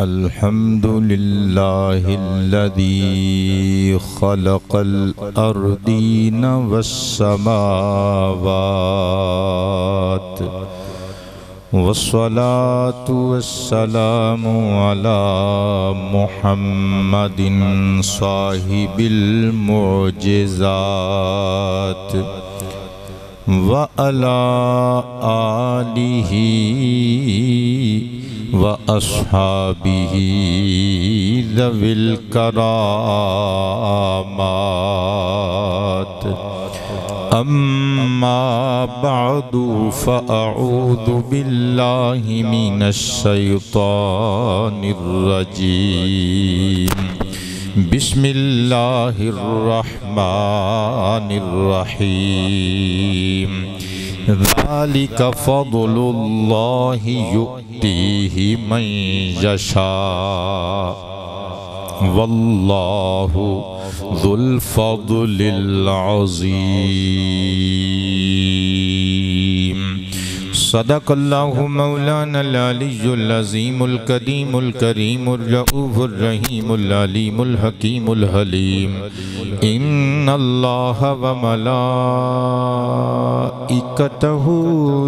الحمد لله الذي خلق الأرضين والسماوات والصلاة والسلام على محمد صاحب المعجزات وعلى آله وأصحابه ذوي الكرامات أما بعد فأعوذ بالله من الشيطان الرجيم بسم الله الرحمن الرحيم ذلك فضل الله يؤتيه من يشاء والله ذو الفضل العظيم صدق الله مولانا العلي العظيم الكريم الكريم الرؤوف الرحيم العليم الحكيم الحليم إن الله وملائكته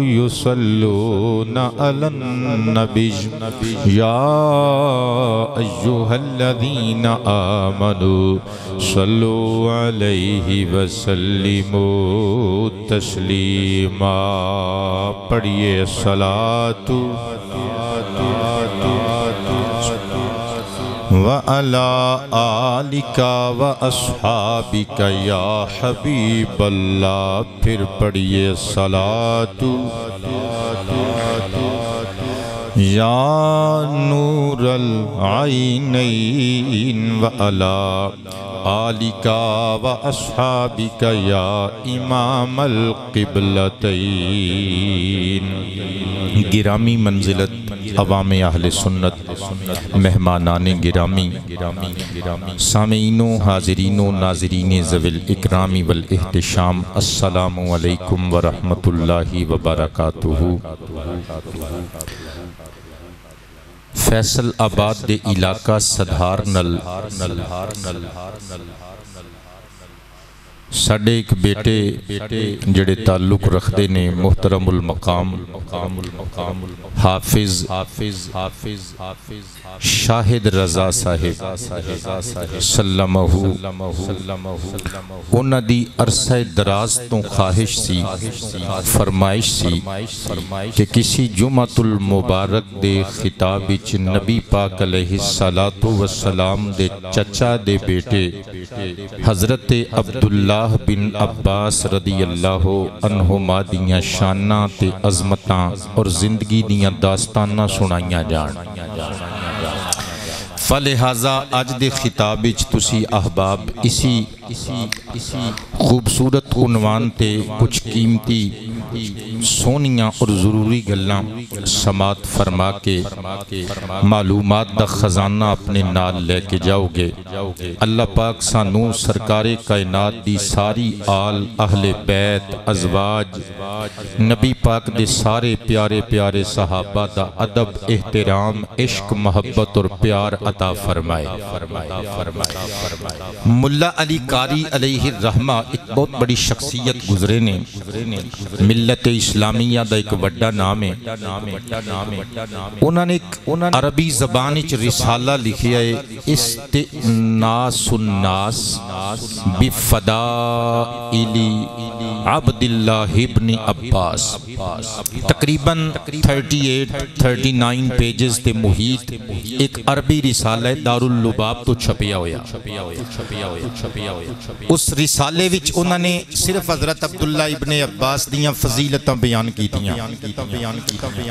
يصلون على النبي يا أيها الذين آمنوا صلوا عليه وسلموا تسليما پڑھیے صلاۃ وعلى آلك وأصحابك يا حبیب اللہ پھر پڑھیے صلاۃ یا نور العینین وعلى آلك وأصحابك یا امام القبلتین گرامی منزلت عوام اہل سنت مہمانان گرامی سامعین و حاضرین و ناظرین ذوی الاکرام والاحتشام السلام علیکم ورحمۃ اللہ وبرکاتہ۔ فیصل آباد دے علاقہ صدھار نل ساڈے ایک بیٹے جڑے تعلق رکھدے نے محترم المقام حافظ شاہد رضا صاحب سلمہ انہاں دی عرصہ دراز تو خواہش سی فرمائش سی کہ کسی جمعۃ المبارک دے خطاب وچ نبی پاک علیہ السلام دے چچا دے بیٹے حضرت عبداللہ بن عباس رضی اللہ عنہما دیاں شاناں تے عظمتاں اور زندگی دیاں داستاناں سنائیاں جان۔ فلہذا اج دے خطاب وچ تسی احباب اسی خوبصورت عنوان تے کچھ قیمتی سونیاں اور ضروری گلاں سماعت فرما کے معلومات دا خزانہ اپنے نال لے کے جاؤ گے۔ اللہ پاک سانوں سرکار کائنات دی ساری آل اہل بیت ازواج نبی پاک دے سارے پیارے پیارے صحابہ دا ادب احترام عشق محبت اور پیار عطا فرمائے۔ ملا علی قاری علیہ الرحمہ ایک بہت بڑی شخصیت گزرے نے، ملت اسلامیہ دا ایک وڈا نام ہے۔ انہوں نے عربی زبان وچ رسالہ لکھیا ہے استئناس الناس بفضائل عبداللہ ابن عباس، تقریباً 38-39 پیجز تے محیط ایک عربی رسالہ دار اللباب تو چھپیا ہویا۔ اس رسالے وچ انہوں نے صرف حضرت عبداللہ ابن عباس دیاں فضیلتاں بیان کی تیاں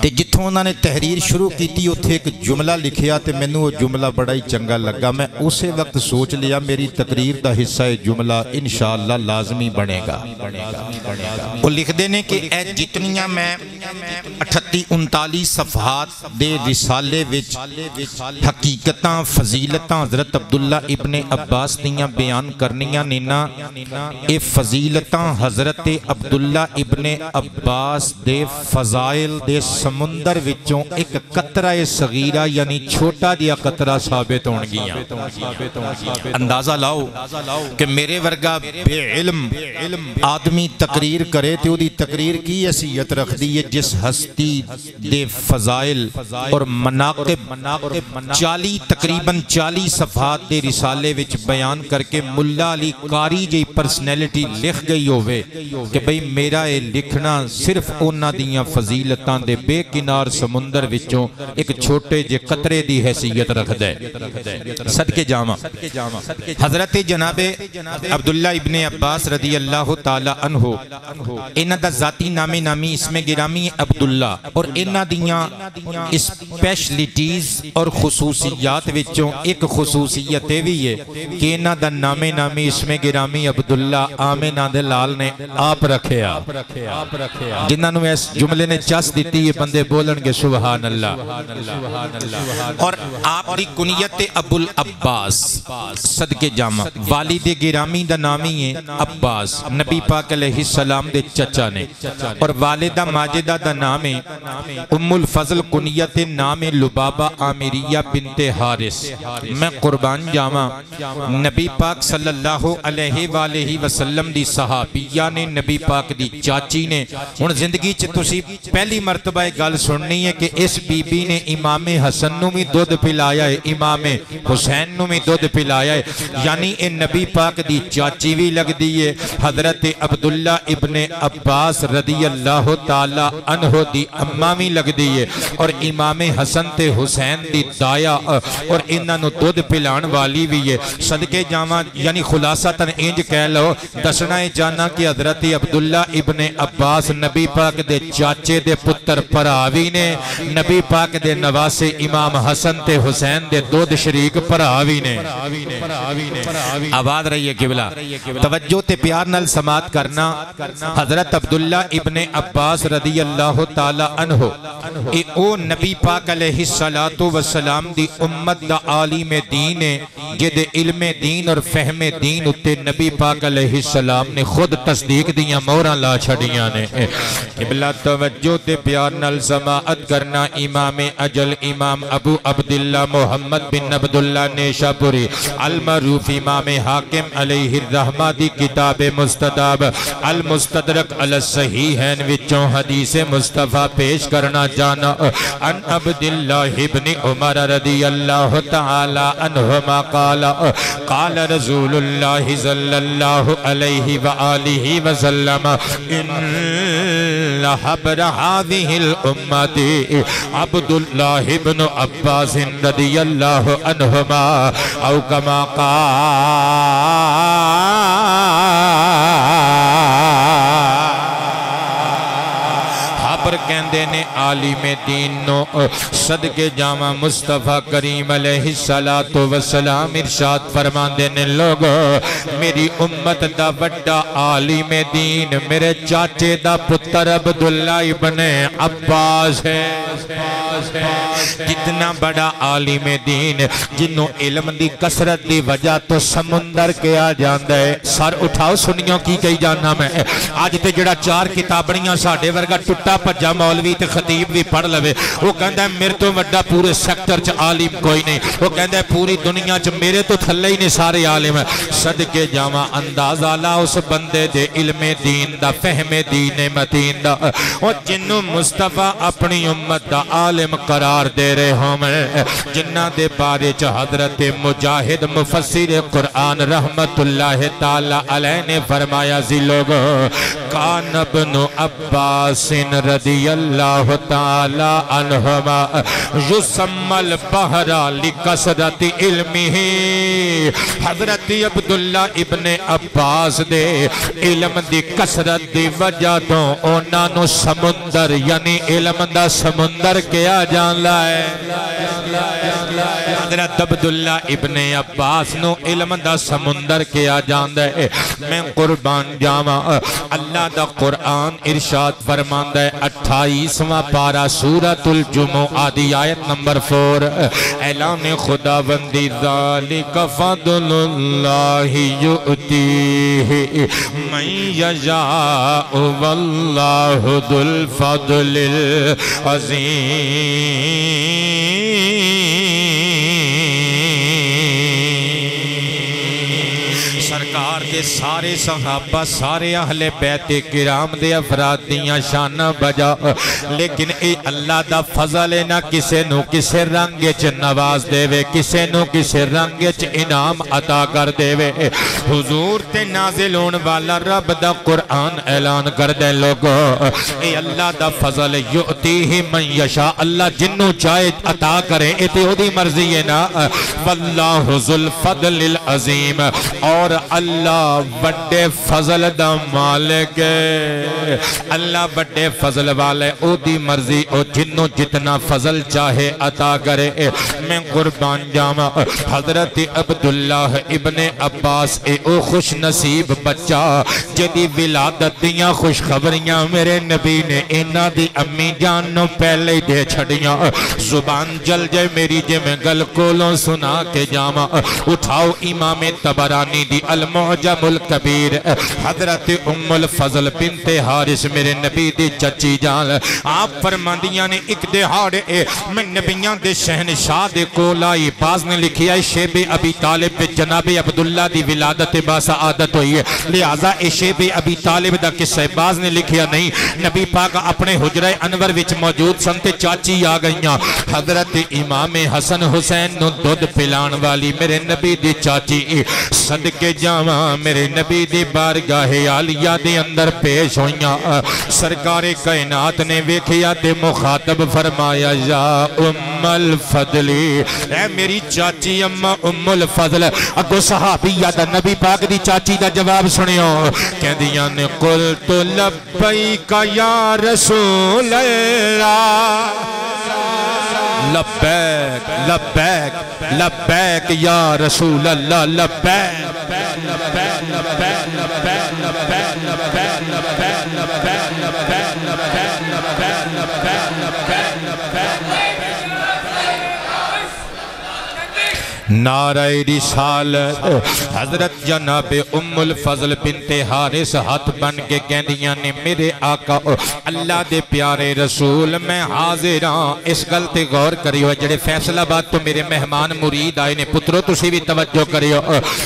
تے جتھوں انہوں نے تحریر شروع کی تھی اتھے ایک جملہ لکھیا تے میں نے وہ جملہ بڑا ہی چنگا لگا۔ میں اسے وقت سوچ لیا میری تقریر دا حصہ جملہ انشاءاللہ لازمی بنے گا۔ وہ لکھ دینے کہ اے جتنیاں میں 38-39 صفحات دے رسالے وچ حقیقتاں فضیلتاں حضرت عبداللہ ابن عباس دیاں بیان کرنے کرنیاں نینا اے فضیلتاں حضرت عبداللہ ابن عباس دے فضائل دے سمندر وچوں ایک قطرہ صغیرہ یعنی چھوٹا جیا قطرہ ثابت ہون گیاں۔ اندازہ لاؤ کہ میرے ورگا بے علم آدمی تقریر کرے تو دی تقریر کی حیثیت رکھ دی ہے جس ہستی دے فضائل اور مناقب 40 صفحات دے رسالے وچ بیان کر کے ملا علی قاری جی پرسنیلٹی لکھ گئی ہوئے کہ بھئی میرا یہ لکھنا صرف اونا دیاں فضیلتاں دے بے کنار سمندر وچوں ایک چھوٹے جے قطرے دی حیثیت رکھ دے۔ صدقے جامع حضرت جناب عبداللہ ابن عباس رضی اللہ تعالی عنہ انہ دا ذاتی نامی اسم گرامی عبداللہ اور انہ دیاں اسپیشلیٹیز اور خصوصیات وچوں ایک خصوصیت بھی ہے کہ انہ دا نامی اسم گرامی عبداللہ آمینہ دے لال نے آپ رکھیا جنہاں نو اس جملے نے چاس دیتی ہے بندے بولن گے سبحان اللہ۔ اور آپ دی کنیت ابو العباس صدقے جامع والد گرامی دا نامی ہے عباس نبی پاک علیہ السلام دے چچا نے اور والدہ ماجدہ دا نام ہے ام الفضل کنیت نام لبابہ عامریہ بنت حارث۔ میں قربان جامع نبی پاک صلی اللہ علیہ وآلہ وسلم دی صحابیہ نے نبی پاک دی چاچی نے ان زندگی چھ تسی پہلی مرتبہ گل سننی ہے کہ اس بی بی نے امام حسن نو بھی دودھ پلایا ہے امام حسین نو بھی دودھ پلایا ہے یعنی ان نبی پاک دی چاچی بھی لگ دیئے حضرت عبداللہ ابن عباس رضی اللہ تعالی عنہ دی اماں بھی لگ دیئے اور امام حسن تے حسین دی دایا اور انہاں نو دودھ پلان والی بھی ہے۔ صدقے جامع یعنی خلاصہ تن انج کہہ لو دسنا جانا کہ حضرت عبداللہ ابن عباس نبی پاک دے چاچے دے پتر پراوی نے نبی پاک دے نواسے امام حسن تے حسین دے دودھ شریک پراوی نے۔ آباد رہیے قبلہ توجہ تے پیار نال سماعت کرنا حضرت عبداللہ ابن عباس رضی اللہ تعالی عنہ او نبی پاک علیہ السلام دی امت دا عالم دین ہے جد علم دین اور فہم دین اتے نبی پاک علیہ السلام نے خود تصدیق دیاں مورا لا چھڑیاں نے۔ قبلہ توجہ تے پیار نال سماعت کرنا امام اجل امام ابو عبداللہ محمد بن عبداللہ نیشابوری المعروف امام حاکم علیہ الرحمہ دی کتاب مستداب المستدرک علی الصحیحین وچوں حدیث مصطفیٰ پیش کرنا جانا ان عبداللہ ابن عمر رضی اللہ تعالی عنہما قال رسول اللہ صلی اللہ علیہ وآلہ وسلم ان حبر هذه الامت عبداللہ ابن عباس رضی اللہ عنہما او کما پر کہندے نے عالم دین نو صدقے جامع مصطفیٰ کریم علیہ السلام ارشاد فرماندے نے لوگو میری امت دا وڈا عالم دین میرے چاچے دا پتر عبداللہ ابن عباس ہے۔ کتنا بڑا عالم دین جنہوں علم دی کثرت دی وجہ تو سمندر کیا جاندہ ہے۔ سر اٹھاؤ سنیوں کی کئی جاننا میں آج تے جڑا 4 کتابڑیاں ساڑھے ورگا ٹوٹا پجا مولوی تے خطیب بھی پڑھ لوے وہ کہندہ ہے میرے تو وڈا پورے سیکٹر چ عالم کوئی نہیں وہ کہندہ ہے پوری دنیا چ میرے تو تھلے ہی نہیں سارے عالم ہیں۔ صدقے جامع اندازہ لا اس بندے دے علم دین دا فہم دین متین دا اور جنہوں مصطفیٰ اپنی امت دا عالم قرار دے رہے ہوں میں جنہ دے بارے چ حضرت مجاہد مفسر قرآن رحمت اللہ تعالی علیہ نے فرمایا زی لوگو کان ابن عباس رضی اللہ تعالی عنہما یسمى البحر لکثرت علمہ حضرت عبداللہ ابن عباس دے علم دی کثرت دی وجہ تو انہوں سمندر یعنی علم دا سمندر کیا جان لائے۔ حضرت عبداللہ ابن عباس نو علم دا سمندر کیا جان دے۔ میں قربان جاواں اللہ دا قرآن ارشاد فرماندہ ہے 28واں پارہ سورۃ الجمعہ دی آیت نمبر 4 اعلان خداوندی ذالک فضل اللہ یؤتیہ من یشاء واللہ ذو الفضل سرکار دے سارے صحابہ سارے اہل بیت کرام دے افراد دیاں شانہ بجا لیکن اے اللہ دا فضل نہ کسے نو کسے رنگ چ نواز دے وے کسے نو کسے رنگ چ انعام عطا کر دے وے حضور تے نازل ہون والا رب دا قرآن اعلان کر دے لوگو اے اللہ دا فضل یؤتیہ من یشاء اللہ جنو چاہے عطا کرے اے تے او دی مرضی ہے نا واللہ ذو الفضل العظیم اور اللہ بڑے فضل دا مالک ہے اللہ بڑے فضل والے او دی مرضی او جنوں جتنا فضل چاہے عطا کرے میں قربان جاواں حضرت عبداللہ ابن عباس اے او خوش نصیب بچہ جدی ولادت دیاں خوش خبریاں میرے نبی نے انہاں دی امی جان نو پہلے دے چھڑیاں زبان جل جائے میری جے میں گل کولوں سنا کے جاواں اٹھاؤ امام طبرانی دی المعجم الکبیر حضرت ام الفضل بنت حارث میرے نبی دی چچی جان آپ فرماندیاں نے ایک دہاڑے میں نبیاں دے شہنشاہ دے کولائی باز نے لکھیا ہے شیب ابی طالب پہ جناب عبداللہ دی ولادت باسعادت ہوئی ہے لہذا اے شیب ابی طالب دا قصہ باز نے لکھیا نہیں نبی پاک اپنے حجرہ انور وچ موجود سنتے چاچی آ گئیاں حضرت امام حسن حسین نو دودھ پلان والی میرے نبی دی چاچی صدقے جاواں میرے نبی دی بارگاہ عالیہ دے اندر پیش ہوئیاں سرکار کائنات نے ویکھیا تے مخاطب فرمایا یا ام الفضلی اے میری چاچی اما ام الفضل اگو صحابیہ دا نبی پاک دی چاچی دا جواب سنیو کہندیاں نے قلت لبیک یا رسول اللہ لبیک لبیک لبیک یا رسول اللہ لبیک نعرہ رسالت حضرت جناب ام الفضل بنت حارث ہاتھ بن کے کہندیاں نے میرے آقا اللہ دے پیارے رسول میں حاضر ہاں اس گل تے غور کریو جڑے فیصل آباد تو میرے مہمان مرید آئے نے پترو تسی بھی توجہ کریو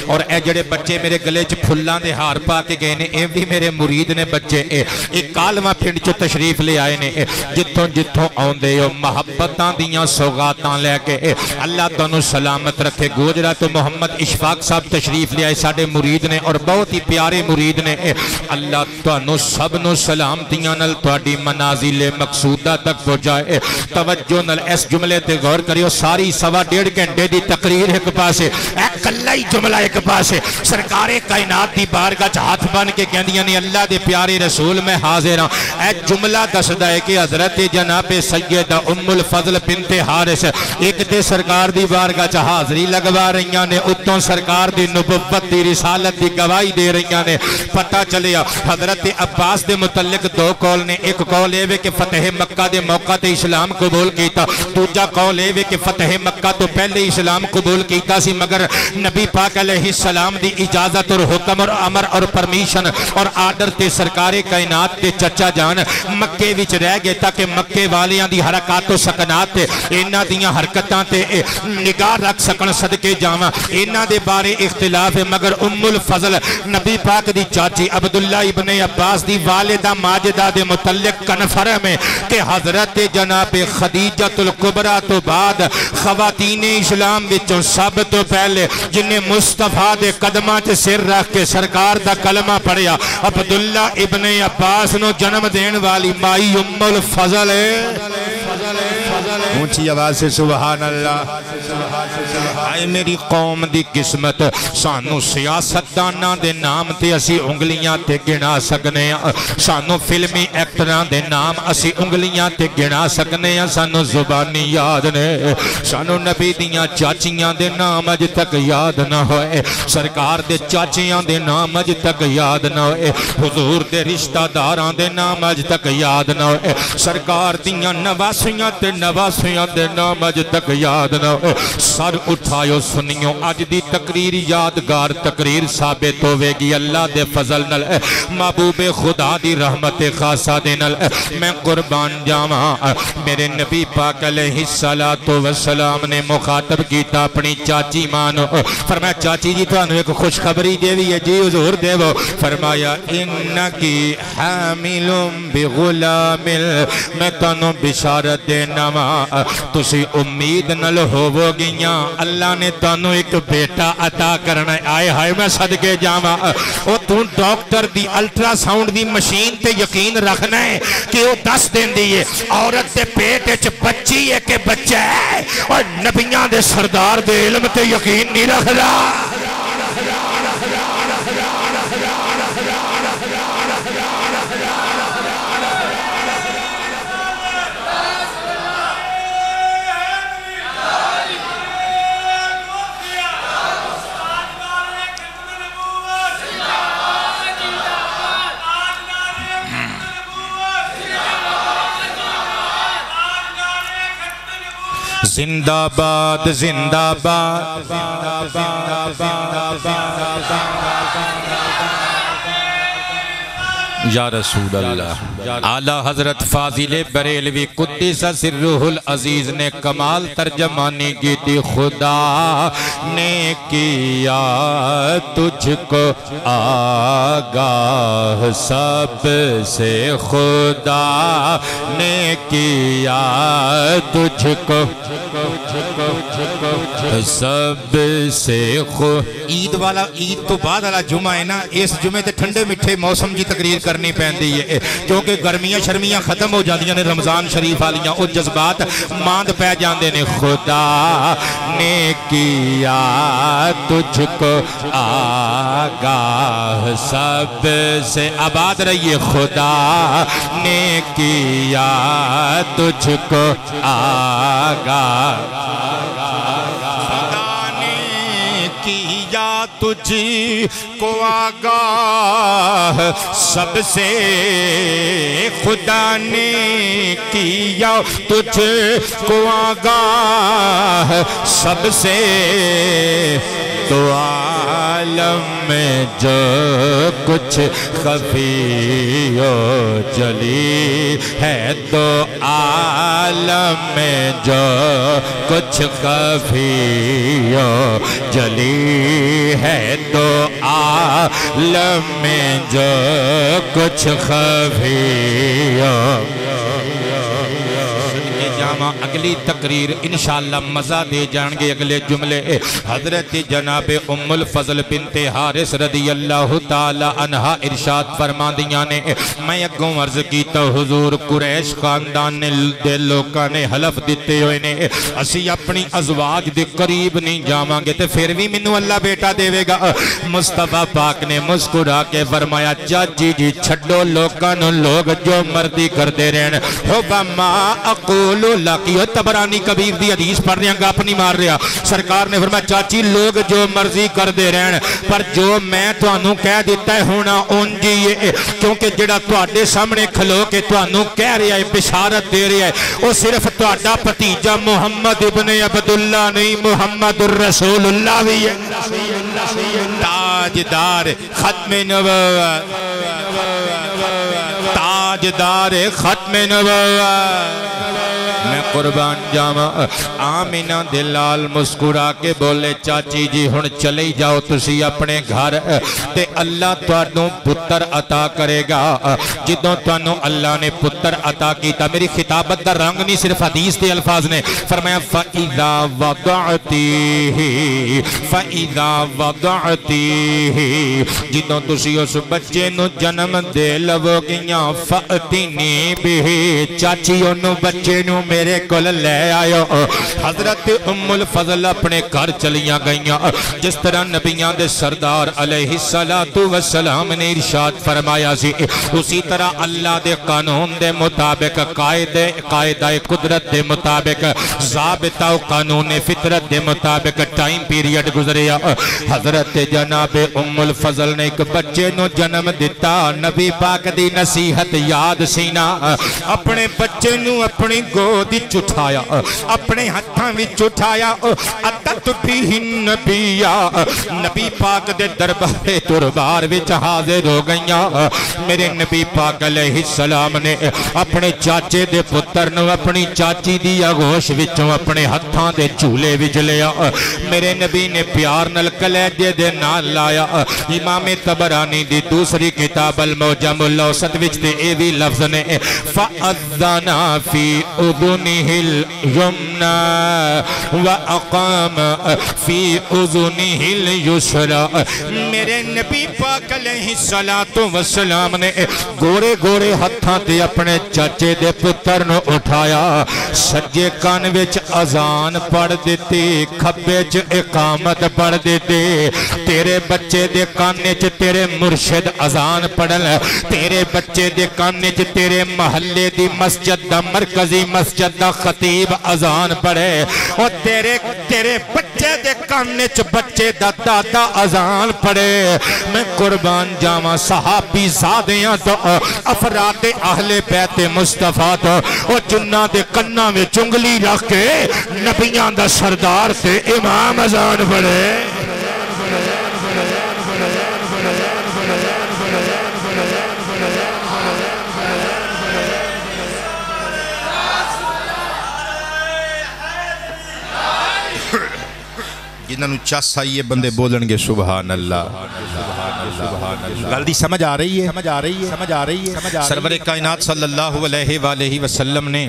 اور اے جڑے بچے میرے گلے چ پھلاں دے ہار پا کے گئے نے اے بھی میرے مرید نے بچے ایک کالواں پنڈ چ تشریف لے آئے نے جتھوں جتھوں آوندے ہو محبتاں دیاں سوغاتاں لے کے اللہ تانوں سلامت رکھے گوجرا تو محمد اشفاق صاحب تشریف لے آئے ساڑے مرید نے اور بہت ہی پیارے مرید نے اللہ تانوں سب نو سلامتیاں نل تواڈی منازل مقصودہ تک پہنچائے توجہ نل اس جملے تے غور کریو ساری سوا 1.5 گھنٹے دی تقریر ایک پاسے ایک کلا ہی جملہ ایک پاسے سرکار کائنات دی بارگاہ چ ہاتھ بن کے کہندیاں نے اللہ دے پیارے رسول میں حاضر ہاں اے جملہ دسدا ہے کہ حضرت جناب سیدہ ام الفضل بنت حارث ایک تے سرکار دی بارگاہ چ حاضری لگوا رہیاں نے اتوں سرکار دی نبوت دی رسالت دی گواہی دے رہیاں نے پتہ چلیا حضرت عباس دے متعلق 2 قول نے ایک قول ہے کہ فتح مکہ دے موقع تے اسلام قبول کیتا دوجا قول ہے کہ فتح مکہ تو پہلے اسلام قبول کیتا سی مگر نبی پاک علیہ السلام دی اجازت اور حکم اور امر اور پرمیشن اور آرڈر تے سرکار کائنات تے چچا جان مکے وچ رہ گئے تاکہ مکے والیاں دی حرکات و سکنات تے انہاں دیاں حرکتاں تے نگاہ رکھ سکن صدقے جاواں انہاں دے بارے اختلاف ہے مگر ام الفضل نبی پاک دی چاچی عبداللہ ابن عباس دی والدہ ماجدہ دے متعلق کنفرم ہے کہ حضرت جناب خدیجۃ الکبریٰ تو بعد خواتین اسلام وچوں سب تو پہلے جنہیں مصطفیٰ دے قدماں تے سر رکھ کے سرکار دا کلمہ پڑھیا عبداللہ ابن عباس نو جنم دین والی مائی ام الفضل ہے اونچی آواز سے سبحان اللہ۔ اے میری قوم دی قسمت، سانو سیاستداناں دے نام تے اسی انگلیاں تے گنا سکنے ہیں، سانو فلمی ایکٹراں دے نام اسی انگلیاں تے گنا سکنے ہیں، سانو زبانی یاد نے، سانو نبی دیاں چاچیاں دے نام اج تک یاد نہ ہوئے، سرکار دے چاچیاں دے نام اج تک یاد نہ ہوئے، حضور دے رشتہ داراں دے نام اج تک یاد نہ ہوئے، سرکار دیاں نواسیاں تے نواسیاں دے نام اج تک یاد نہ ہوئے۔ سر اٹھایو سنیو، اج دی تقریر یادگار تقریر ثابت ہوئے گی اللہ دے فضل نل، محبوب خدا دی رحمت خاصہ دے نل، میں قربان جاواں میرے نبی پاک علیہ السلام نے مخاطب کیتا اپنی چاچی مانو، فرمایا چاچی جی تو انہوں ایک خوشخبری دے بھی ہے جی حضور دے وہ، فرمایا انکی حامل بغلام، میں تانوں بشارت دینا وا تسی امید نل ہوو گیاں اللہ نے تانوں ایک بیٹا عطا کرنا ہے۔ آئے ہائے میں صدقے جاواں، او تو ڈاکٹر دی الٹرا ساؤنڈ دی مشین تے یقین رکھنا ہے کہ وہ دس دن دیئے عورت دے پیٹ اچھ بچی ہے کہ بچہ ہے، اور نبیان دے سردار دے علم تے یقین نہیں رکھنا۔ زندہ باد زندہ باد یا رسول اللہ۔ اعلی حضرت فاضل بریلوی قدس سرہ العزیز نے کمال ترجمانی کی تھی، خدا نے کیا تجھ کو آگاہ سب سے، خدا نے کیا تجھ کو سب سے عید والا، عید تو بعد والا جمعہ ہے نا، اس جمعے تے ٹھنڈے مٹھے موسم کی تقریر کرنی پہندی ہے کیونکہ گرمیاں شرمیاں ختم ہو جاندیاں نے، رمضان شریف والیاں او جذبات ماند پہ جاندے نے۔ خدا نے کیا تجھ کو آگاہ سب سے، آباد رہیے، خدا نے کیا تجھ کو آگاہ، کیا تجھ کو آگاہ سب سے، خدا نے کیا تجھ کو آگاہ سب سے، تو عالم میں جو کچھ خفی و جلی ہے، تو عالم میں جو کچھ خفی و جلی ہے، تو عالم میں جو کچھ خفی و اگلی تقریر انشاءاللہ مزہ دے جانگے۔ اگلے جملے حضرت جناب ام الفضل بنت حارث رضی اللہ تعالی عنہ ارشاد فرما دیاں نے، میں اگوں عرض کیتا حضور قریش خاندان دے لوکاں نے حلف دیتے ہوئے نے اسی اپنی ازواج دے قریب نہیں جاواں گے تے پھر بھی منو اللہ بیٹا دے گا۔ مصطفیٰ پاک نے مسکرا کے فرمایا چاچی جی چھڈو لوکاں نو، لوگ جو مرضی کر دے رہن، ہوا ما اقول لکی، تبرانی کبیر دی حدیث پڑھ رہے ہیں گاپ نہیں مار رہا، سرکار نے فرمایا چاچی لوگ جو مرضی کر دے رہن، پر جو میں تو انہوں کہہ دیتا ہے ہونا انجیے، کیونکہ جڑا تو آڈے سامنے کھلو کے تو انہوں کہہ رہا ہے بشارت دے رہا ہے، وہ صرف تو آڈا پتیجہ محمد ابن عبداللہ نہیں، محمد الرسول اللہ بھی ہے، تاجدار ختم نبوت، تاجدار ختم نبوت۔ میں قربان جاواں، آمینہ دلال مسکرا کے بولے چاچی جی ہن چلے جاؤ تسی اپنے گھر تے اللہ تانوں پتر عطا کرے گا۔ جدوں تانوں اللہ نے پتر عطا کیتا، میری خطابت دا رنگ نہیں صرف حدیث دے الفاظ نے، فرمایا فَإِذَا وَضَعْتِهِ فَإِذَا وَضَعْتِهِ، جدوں تسی اس بچے نو جنم دے لو گیاں، فَأْتِنِي بِهِ، چاچی انہوں بچے نو میرے کو لے آئے. حضرت ام الفضل اپنے گھر چلیاں گئیاں. جس طرح نبیان دے سردار علیہ السلام نے ارشاد فرمایا سی اسی طرح اللہ دے قانون دے مطابق قاعدہ قدرت دے مطابق ضابطہ و قانون فطرت دے مطابق ٹائم پیریڈ گزریا. حضرت جناب ام الفضل نے ایک بچے نو جنم دیتا. نبی پاک دی نصیحت یاد سینا اپنے بچے نو اپنی گودی چٹھایا اپنے ہتھاں وچ چٹھایا. اتت بھی نبیا نبی پاک دے دربار وچ حاضر ہو گئیاں. میرے نبی پاک علیہ السلام نے اپنے چاچے دے پتر نو اپنی چاچی دی آغوش وچوں اپنے ہتھاں دے جھولے وچ لیا. میرے نبی نے پیار نال کلیجے دے نال لایا. امام طبرانی دی دوسری کتاب المعجم الاوسط وچ تے اے وی لفظ نے فَأَذَّنَ فِي أُذُنِهِ الْيُمْنَى وَأَقَامَ فِي أُذُنِهِ الْيُسْرَى. میرے نبی پاک علیہ السلام نے گورے گورے ہتھاں تے اپنے چاچے دے پتر نو اٹھایا. سجے کان وچ اذان پڑھ دیتی کھبے چ اقامت پڑھ دیتی. تیرے بچے دے کانے چ تیرے مرشد اذان پڑھن تیرے بچے دے کانے چ تیرے محلے دی مسجد دا مرکزی مسجد دا خطیب اذان پڑھے اور تیرے بچے دے کانے چ بچے دا دادا اذان پڑھے. میں قربان جاواں صحابی زادیاں تو افراد اہل بیت مصطفیٰ تو اور جنہ دے کنہ میں چنگلی رکھ کے نبیان دا سردار سے امام اذان پڑھے. جنہوں چاس آئیے بندے بولن گے سبحان اللہ. غلطی سمجھ آ رہی ہے. سرور کائنات صلی اللہ علیہ وآلہ وسلم نے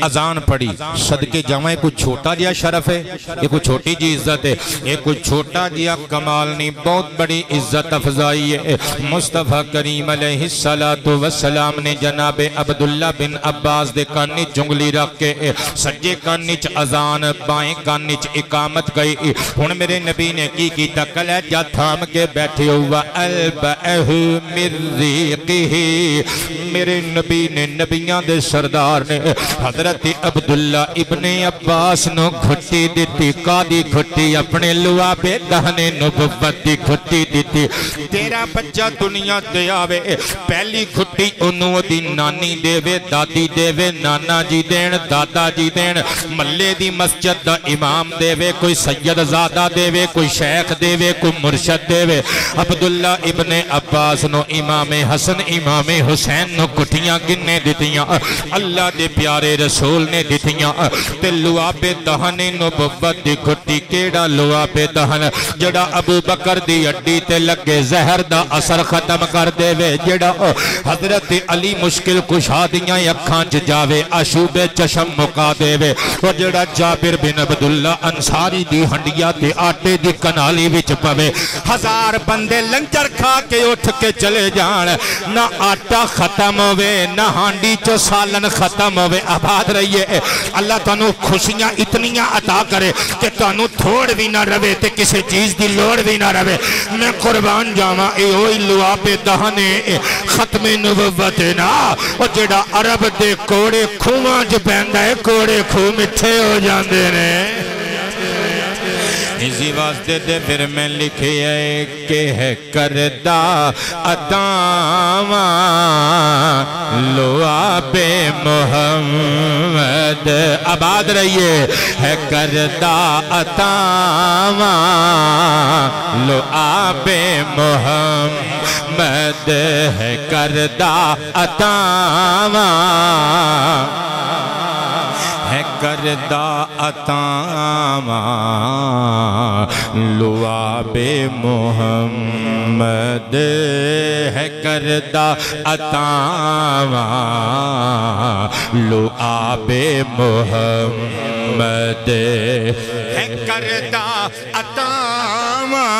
اذان پڑھی. صدقے جاویں کوئی چھوٹا جیا شرف ہے یہ کوئی چھوٹی جی عزت ہے یہ کوئی چھوٹا جیا کمال نہیں بہت بڑی عزت افضائی ہے. مصطفیٰ کریم علیہ السلام نے جناب عبداللہ بن عباس دے کانی جنگلی رکھ کے سجے کانی چ اذان بائیں کانی چ اقامت گئی. ہن میرے نبی نے کی کلیجہ تھام کے بیٹھے ہوا البعہ من ریقہ. میرے نبی نے نبیان دے سردار نے حضرت عبداللہ ابن عباس نو گھٹی دیتی. قادی گھٹی اپنے لواب دہنے نبوت دی گھٹی دیتی. تیرا بچہ دنیا دے آوے پہلی گھٹی انہوں دی نانی دے وے دادی دے وے نانا جی دین دادا جی دین ملے دی مسجد دا امام دے وے کوئی سید زادہ دے وے کوئی شیخ دے وے کوئی مرشد دے وے. عبداللہ ابن عباس نو امام حسن امام حسین نو کٹھیاں گننے دیتیاں اللہ دے پیارے رسول نے دیتیاں. تے لواب دہن نبوت دی گھٹی کیڑا لواب دہن جڑا ابو بکر دی اڈی تے لگے زہر دا اثر ختم کر دے وے. جڑا حضرت علی مشکل کشا دیاں اکھاں چ جاوے آشوب چشم مکا دے وے. اور جڑا جابر بن عبداللہ انصاری دی ہنڈیا تے آٹے دی کنالی وچ پوے 1000 بندے لنگر کھا کے اٹھ کے چلے جان نہ آٹا ختم ہوئے نہ ہانڈی چو سالن ختم ہوئے. آباد رہیے اللہ تانوں خوشیاں اتنیاں عطا کرے کہ تانوں تھوڑ بھی نہ روے تے کسی چیز دی لوڑ بھی نہ روے. میں قربان جاواں اے ہوئی لواب دہنے ختم نبوت نا اور جڑا عرب دے کوڑے کھواں جو پہندا ہے کوڑے کھو مٹھے ہو جاندے نے. اسی واسطے دے پھر میں لکھے ہے کہ ہے کردہ عطاواں لواب محمد. آباد رہیے ہے کردہ عطاواں لواب محمد ہے کردہ عطاواں ہے کردہ عطاواں لواب محمد ہے کردہ عطاواں لواب محمد ہے کردہ عطاواں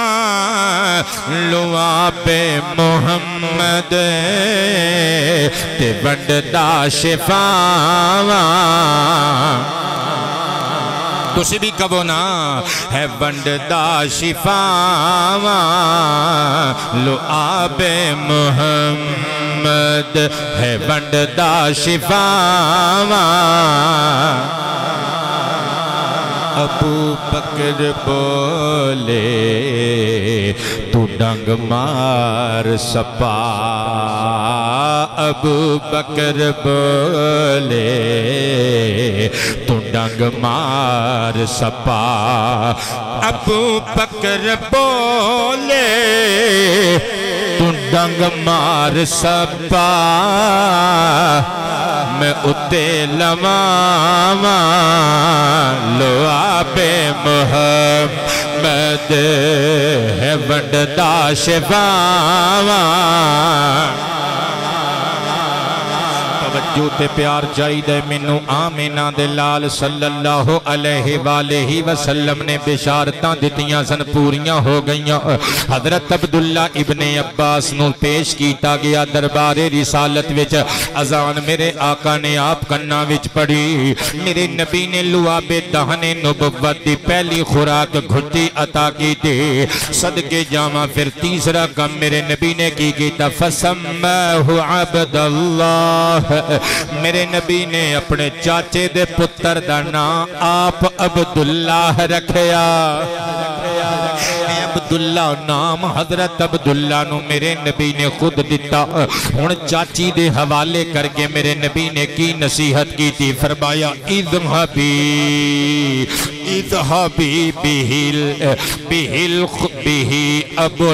لواب محمد تے بندہ شفاواں تسی بھی کہو نا ہے ونڈدا شفاواں لعاب محمد ہے ونڈدا شفاواں ابو بکر بولے تو ڈنگ مار سپا ابو بکر بولے تو ڈنگ مار سپا ابو بکر بولے تو ڈنگ مار سپا میں اتے لماما لعاب محمد ہے ونڈدا شفاواں توجہ تے پیار چاہیے مینوں آمینہ دے لال صلی اللہ علیہ وآلہ وسلم نے بشارتاں دتیاں سن پوریاں ہو گئیاں حضرت عبداللہ ابن عباس نو پیش کیتا گیا دربار رسالت وچ اذان میرے آقا نے آپ کناں وچ پڑھی میرے نبی نے لعاب دہن نبوت دی پہلی خوراک گھٹی عطا کی تھی صدقے جاواں پھر تیسرا کم میرے نبی نے کی کیتا فسمہ عبداللہ میرے نبی نے اپنے چاچے دے پتر دا نام آپ عبداللہ رکھیا عبداللہ نام حضرت عبداللہ نو میرے نبی نے خود دیتا ہن چاچی دے حوالے کر کے میرے نبی نے کی نصیحت کی تھی فرمایا اذهبی بہی ابو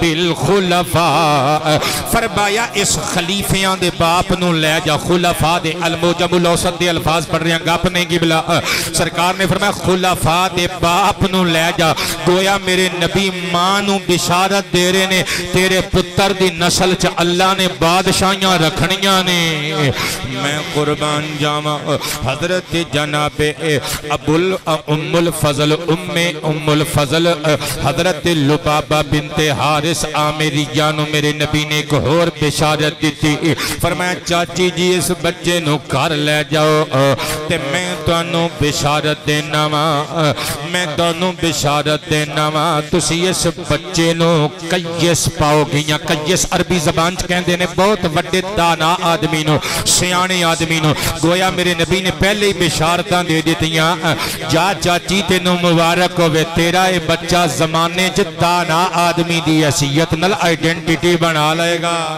الخلفاء فرمایا اس خلیفیاں دے باپ نو لے جا خلفاء دے الموجب الاوسط دے الفاظ پڑھ رہے ہیں گپ نہیں قبلہ سرکار نے فرمایا خلفاء دے باپ نو لے جا گویا میرے نبی ماں نو بشارت دے رہے نے تیرے پتر دی نسل چ اللہ نے بادشاہیاں رکھنیاں نے میں قربان جاواں حضرت جناب ام الفضل حضرت لبابہ بنت حارث عامریہ نو میرے نبی نے ایک اور بشارت دیتی فرمایا چاچی جی اس بچے نو گھر لے جاؤ تے میں تانوں بشارت دینا وا تسی اس بچے نو قیس پاؤ گیاں قیس عربی زبان چ کہندے نے بہت وڈے دانا آدمی نو سیانے آدمی نو گویا میرے نبی نے پہلے ہی بشارتاں دے دیتیاں جا چاچی تینوں مبارک ہوئے تیرا اے بچہ زمانے چ دانا آدمی دی حیثیت نال آئیڈینٹیٹی بنا لے گا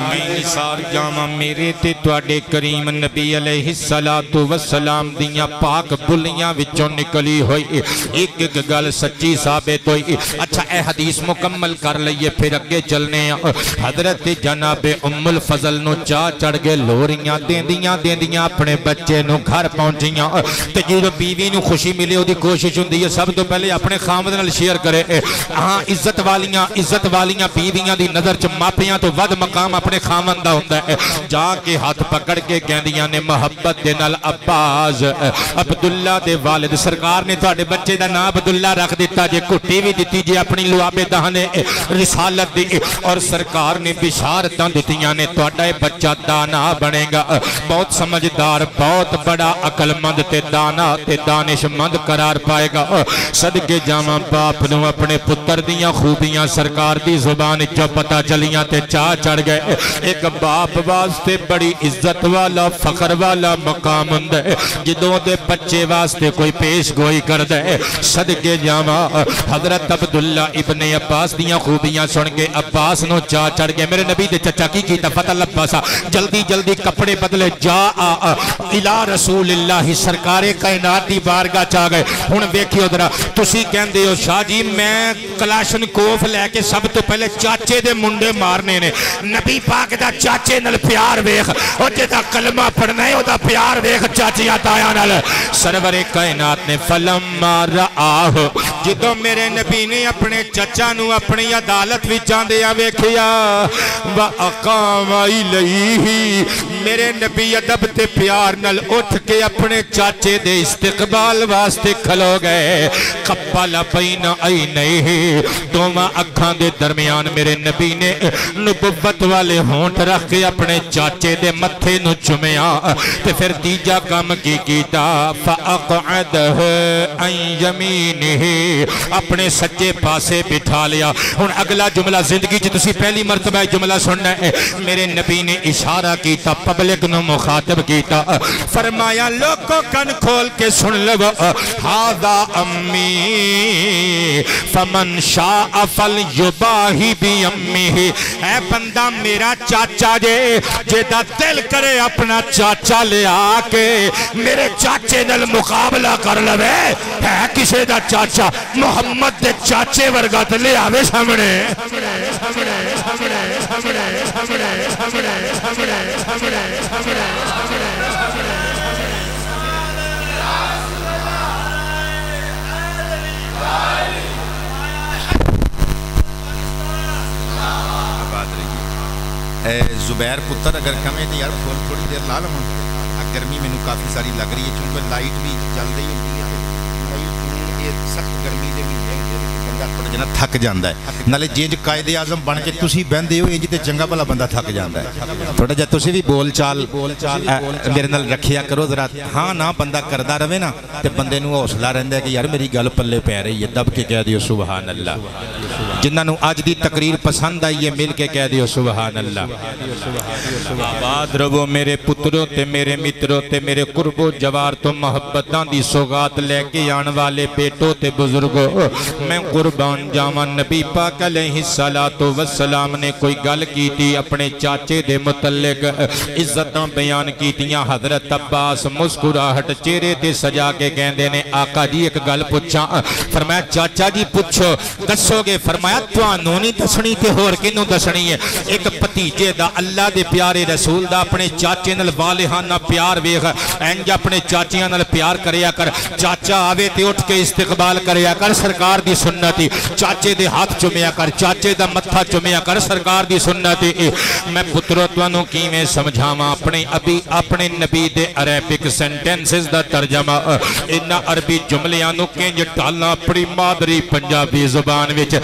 میں نثار جاواں میرے تے تواڈے کریم نبی علیہ السلام دیاں پاک بلیاں وچوں نکلی ہوئی ایک گل سچی ثابت ہوئی اچھا اے حدیث مکمل کر لئیے پھر اگے چلنے حضرت جناب ام الفضل نو چاہ چڑھ گئے لوریاں دیندیاں اپنے بچے نو گھر پہنچیاں تے جو بیوی نو خوشی ملے ہو دی کوشش ہوندی ہے سب تو پہلے اپنے خامد نال شیئر کرے ہاں عزت والیاں بیویاں دی نظر چ ماپیاں تو ود مقام اپنے خامد دا ہوندا ہے جا کے ہاتھ پکڑ کے کہندیاں نے محبت دے نال عباس عبداللہ دے والد سرکار نے تواڈے بچے دا نام عبداللہ رکھ دیتا جے کٹی بھی دیتی جے اپنی لعاب دہن رسالت دی اور سرکار نے بشارتاں دتیاں نے تواڈا اے بچہ دانا بنے گا بہت سمجھدار بہت بڑا عقل مند تے دانا تے دانش مند قرار پائے گا صدقے جاواں باپ نو اپنے پتر دیاں خوبیاں سرکار دی زبان جو پتہ چلیاں تے چاہ چڑھ گئے ایک باپ واسطے بڑی عزت والا فخر والا مقام ہوندا ہے جدوں دے بچے واسطے کوئی پیش گوئی کر دے صدقے جاواں حضرت عبداللہ ابن عباس دیاں خوبیاں سن کے عباس نو چاہ چڑھ گئے میرے نبی دے چچا کی فتح لباسا جلدی کپڑے بدلے جا الہ رسول اللہ سرکار کائنات دی بارگاہ چاہ گئے ہن ویکھیو ذرا تسی کہندے ہو شاہ جی میں کلاشن کوف لے کے سب تو پہلے چاچے دے منڈے مارنے نے نبی پاک دا چاچے نال پیار ویکھ او جدا کلمہ پڑھنا ہے او دا پیار ویکھ چاچیاں تایاں نال سرور کائنات نے فلما رآہ جدوں میرے نبی نے اپنے چچا نو اپنی عدالت وچ جاندیاں ویکھیا وَأَقَامَ إِلَيْهِ میرے نبی ادب تے پیار نال اٹھ کے اپنے اپنے چاچے دے استقبال واسطے کھلو گئے قبل بین عینیہ دوواں اکھاں دے درمیان میرے نبی نے نبوت والے ہونٹ رکھ کے اپنے چاچے دے متھے نو چومیا تے پھر تیجا کام کی کیتا فاقعدہ عن یمینہ اپنے سجے پاسے بٹھا لیا ہن اگلا جملہ زندگی چ تسی پہلی مرتبہ جملہ سننا ہے میرے نبی نے اشارہ کیتا پبلک نو مخاطب کیتا فرمایا لوگوں کن کھول کے سن لو ھذا امی فمن شاء فلیباہی بامہ اے بندہ میرا چاچا جے جیدہ دل کرے اپنا چاچا لے آکے میرے چاچے نل مقابلہ کر لوے ہے کسے دا چاچا محمد دے چاچے ورگت لے آوے سامنے زبیر پتر اگر کمیں تو یار پھول تھوڑی دیر لا لوں گرمی میں کافی ساری لگ رہی ہے چونکہ لائٹ بھی چل رہی ہوتی ہے یہ سخت گرمی دے بھی بندہ تھوڑا جنا تھک جاندہ ہے نالے جینج قائد اعظم بن کے تسی بہندے ہو یہ تے چنگا بھلا بندہ تھک جاندہ ہے تھوڑا جا تسی بھی بول چال میرے نال رکھیا کرو ذرا ہاں نا بندہ کردہ روے نا تے بندے نو حوصلہ رہندا ہے کہ یار میری گل پلے پے رہی ہے دب کے کہہ دیو سبحان اللہ جنہاں نو آج دی تقریر پسند آئی ہے مل کے کہہ دیو سبحان اللہ آباد رہو میرے پتروں تے میرے متروں تے میرے قرب و جوار تو محبتاں دی سوغات لے کے آن والے بیٹوں تے بزرگوں میں قربان جاواں نبی پاک علیہ السلام نے کوئی گل کی تھی اپنے چاچے دے متعلق عزتاں بیان کی تیاں حضرت عباس مسکراہٹ چہرے تے سجا کے کہندے نے آقا جی ایک گل پوچھاں فرمایا چاچا جی پوچھو دسو گے فرمایا توانوں نہیں دسنی تے ہور کنوں دسنی ہے ایک پتیجے دا اللہ دے پیارے رسول دا اپنے چاچے نال والہانہ پیار ویکھ انج اپنے چاچیاں نال پیار کریا کر چاچا آوے تے اٹھ کے استقبال کریا کر سرکار دی سنتی چاچے دے ہاتھ چومیا کر چاچے دا متھا چومیا کر سرکار دی سنتی میں پترو توانوں کیویں سمجھاواں اپنے ابھی اپنے نبی دے عربک سینٹنسز دا ترجمہ انہاں عربی جملیاں نو کنج ڈالنا اپنی مادری پنجابی زبان وچ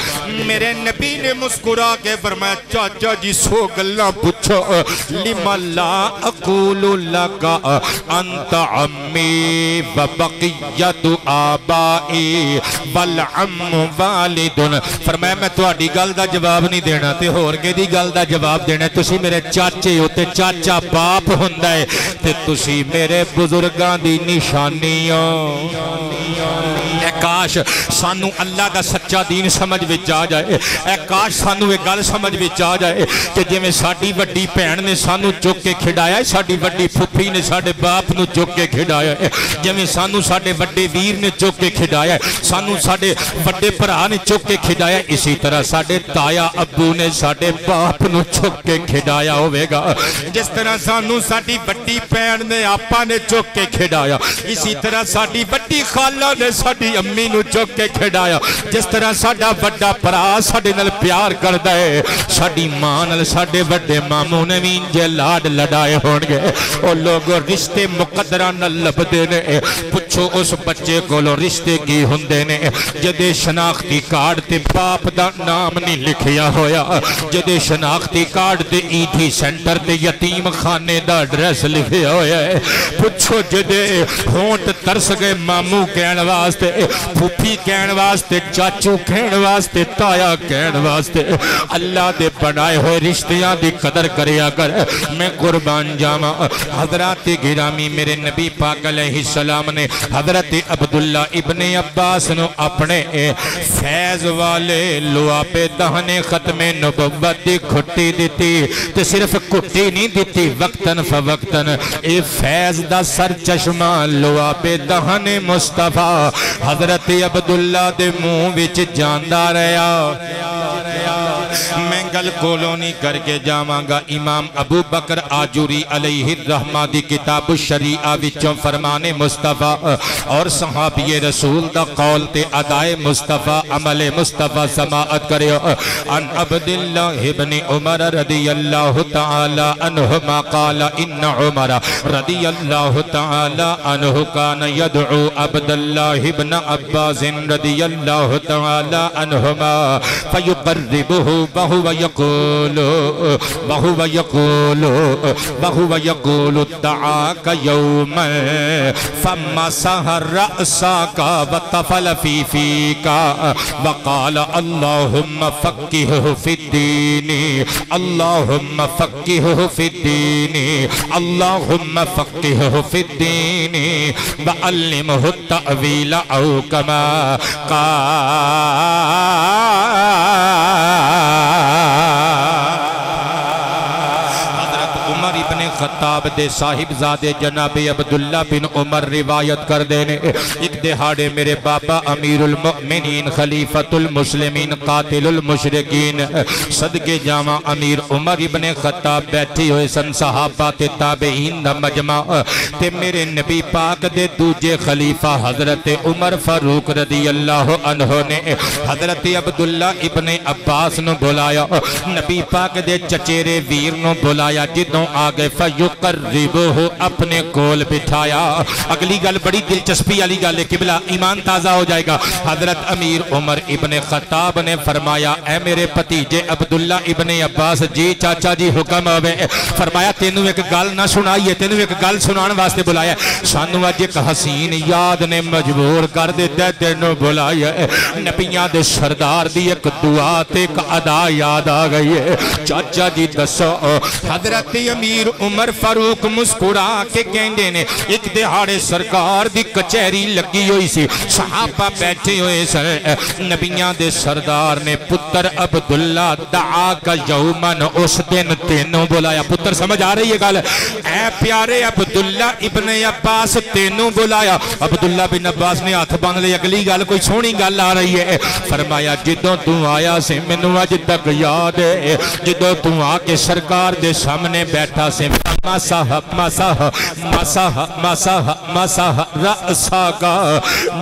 میرے نبی نے مسکرا کے فرمایا چاچا جی سو گلاں پوچھو لما لا اقول لگا انت عمی وبقیت آبائی والعم والدن فرمایا میں تواڈی گل دا جواب نہیں دینا تے ہور کے دی گل دا جواب دینا تسی میرے چاچے ہو تے چاچا باپ ہوندا ہے تے تسی میرے بزرگاں دی نشانیاں اے کاش سانو اللہ دا سچا دین سمجھ وچ آ جائے اے کاش سانو ایک گل سمجھ وچ آ جائے کہ جویں ساڈی وڈی بہن نے سانو چک کے کھڈایا ساڈی وڈی پھپھی نے ساڈے باپ نو چک کے کھڈایا جویں سانو ساڈے وڈے ویر نے چک کے کھڈایا سانو ساڈے وڈے بھرا نے چک کے کھڈایا اسی طرح ساڈے تایا ابو نے ساڈے باپ نو چک کے کھڈایا ہوے گا جس طرح سانو ساڈی وڈی بہن نے آپا نے چک کے کھڈایا اسی طرح ساڈی وڈی خالہ نے ساڈی امی نو چک کے کھڈایا جس طرح ساڈا وڈا بھرا ساڈے نال پیار کردا ہے ساڈی ماں نال ساڈے وڈے ماموں نے وی جے لاڈ لڑائے ہون گے او لوگ رشتے مقدراں نال لبدے نے پوچھو اس بچے کولوں رشتے کی ہوندے نے جدے شناختی کارڈ تے باپ دا نام نہیں لکھیا ہویا جدے شناختی کارڈ تے ایٹھی سینٹر تے یتیم خانے دا ایڈریس لکھیا ہویا ہے پوچھو جدے ہونٹ ترس گئے ماموں کہن واسطے پھوپھی کہن واسطے چاچو کہن واسطے تایا کہن واسطے اللہ دے بنائے ہوئے رشتیاں دی قدر کریا کر میں قربان جاواں حضرات گرامی میرے نبی پاک علیہ السلام نے حضرت عبداللہ ابن عباس نو اپنے فیض والے لوابے دہنے ختم نبوت دی کھٹی دیتی تے صرف کھٹی نہیں دیتی وقتاً فوقتاً اے فیض دا سر چشمہ لوابے دہنے مصطفیٰ حضرت عبداللہ دے منہ وچ جاندہ رہیا میں گل کولوں نہیں کر کے جاواں گا. امام ابو بکر آجوری علیہ الرحمہ دی کتاب الشریعہ وچوں فرمان مصطفیٰ اور صحابی رسول دا قول تے ادائے مصطفیٰ عمل مصطفیٰ سماعت کریو. ان عبداللہ ابن عمر رضی اللہ تعالی عنہما قال ان عمر رضی اللہ تعالی عنہ کان یدعو عبداللہ ابن عباس رضی اللہ تعالی عنہما فیقربہ وہو یقول دعاک یوما فمسح رأسک وطفل فی فیک وقال اللہم فقہہ فی الدین اللہم فقہہ فی الدین اللہم فقہہ فی الدین وعلمہ التأویل او کما خطاب دے صاحب زادے جناب عبداللہ بن عمر روایت کر دینے. ایک دہاڑے میرے بابا امیر المؤمنین خلیفۃ المسلمین قاتل المشرکین صدقے جامع امیر عمر ابن خطاب بیٹھی ہوئے سن. صحابہ تے تابعین دا مجمع تے میرے نبی پاک دے دوجے خلیفہ حضرت عمر فاروق رضی اللہ عنہ نے حضرت عبداللہ ابن عباس نو بلایا. نبی پاک دے چچیرے ویر نو بلایا. جدوں آگے فیقربہ اپنے کول بٹھایا. اگلی گل بڑی دلچسپی علی گل ہے قبلہ ایمان تازہ ہو جائے گا. حضرت امیر عمر ابن خطاب نے فرمایا اے میرے بھتیجے عبداللہ ابن عباس جی چاچا جی حکم ہوئے. فرمایا تینوں ایک گل نہ سنائیے تینوں ایک گل سنان واسطے بلایا. سانو اج ایک حسین یاد نے مجبور کر دیتا تینوں بلایا. نبیاں دے سردار دی ایک دعا تے ایک ادا یاد آ گئی ہے. چاچا جی دسو. حضرت امیر عمر فاروق مسکرا کے کہندے نے ایک دہاڑے سرکار دی کچہری لگی ہوئی سی. صحابہ بیٹھے ہوئے سن. نبیاں دے سردار نے پتر عبداللہ دعا کا یومن اس دن تینوں بلایا. پتر سمجھ آ رہی ہے گل. اے پیارے عبداللہ ابن عباس تینوں بلایا. عبداللہ بن عباس نے ہاتھ باندھ لے. اگلی گل کوئی سونی گل آ رہی ہے. فرمایا جدوں تو آیا سے مینوں اج تک یاد ہے جدوں تو آ کے سرکار دے سامنے بیٹھا سے مسح مسح مسح مسح مسح رأسک.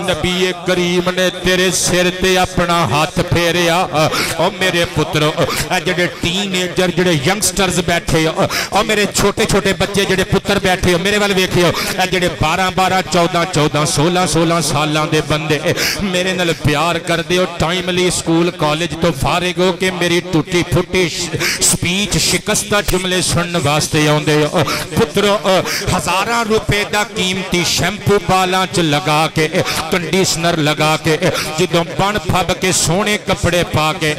نبی کریم نے تیرے سر تے اپنا ہاتھ پھیریا. او میرے پترو اے جڑے ٹین ایجر جڑے ینگسٹرز بیٹھے ہو او میرے چھوٹے چھوٹے بچے جڑے پتر بیٹھے ہو میرے وال ویکھیو. اے جڑے 12 12 14 14 16 16 سالاں دے بندے میرے نال پیار کر دیو. ٹائملی سکول کالج تو فارغ ہو کے میری ٹوٹی پھوٹی سپیچ شکستہ جملے سنن واسطے آوندے ہو. پترو ہزاراں روپے دا قیمتی شیمپو بالاں چ لگا کے کنڈیشنر لگا کے جدوں بن پھب کے سونے کپڑے پا کے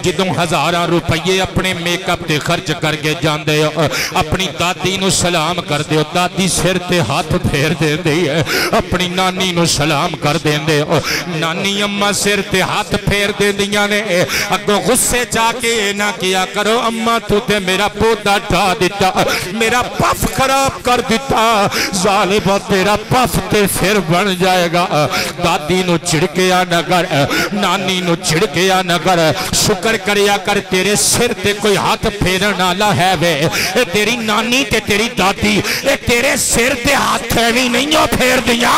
جدوں ہزاراں روپیے اپنے میک اپ تے خرچ کر کے جاندے ہو. اپنی دادی نو سلام کر دیو. دادی سر تے ہاتھ پھیر دیندی ہے. اپنی نانی نو سلام کر دیندے ہو. نانی اماں سر تے ہاتھ پھیر دیندیاں نے. اگوں غصے جا کے نہ کیا کرو اماں تو تے میرا پودا ڈھا دیتا میرا پف خراب کر دیتا. ظالمہ تیرا پف تے پھر بن جائے گا. دادی نو چھڑکیا نہ کر نانی نو چھڑکیا نہ کر. شکر کریا کر تیرے سر تے کوئی ہاتھ پھیرن والا ہے وے. اے تیری نانی تے تیری دادی اے تیرے سر تے ہاتھ بھی نہیں ہو پھیر دیا.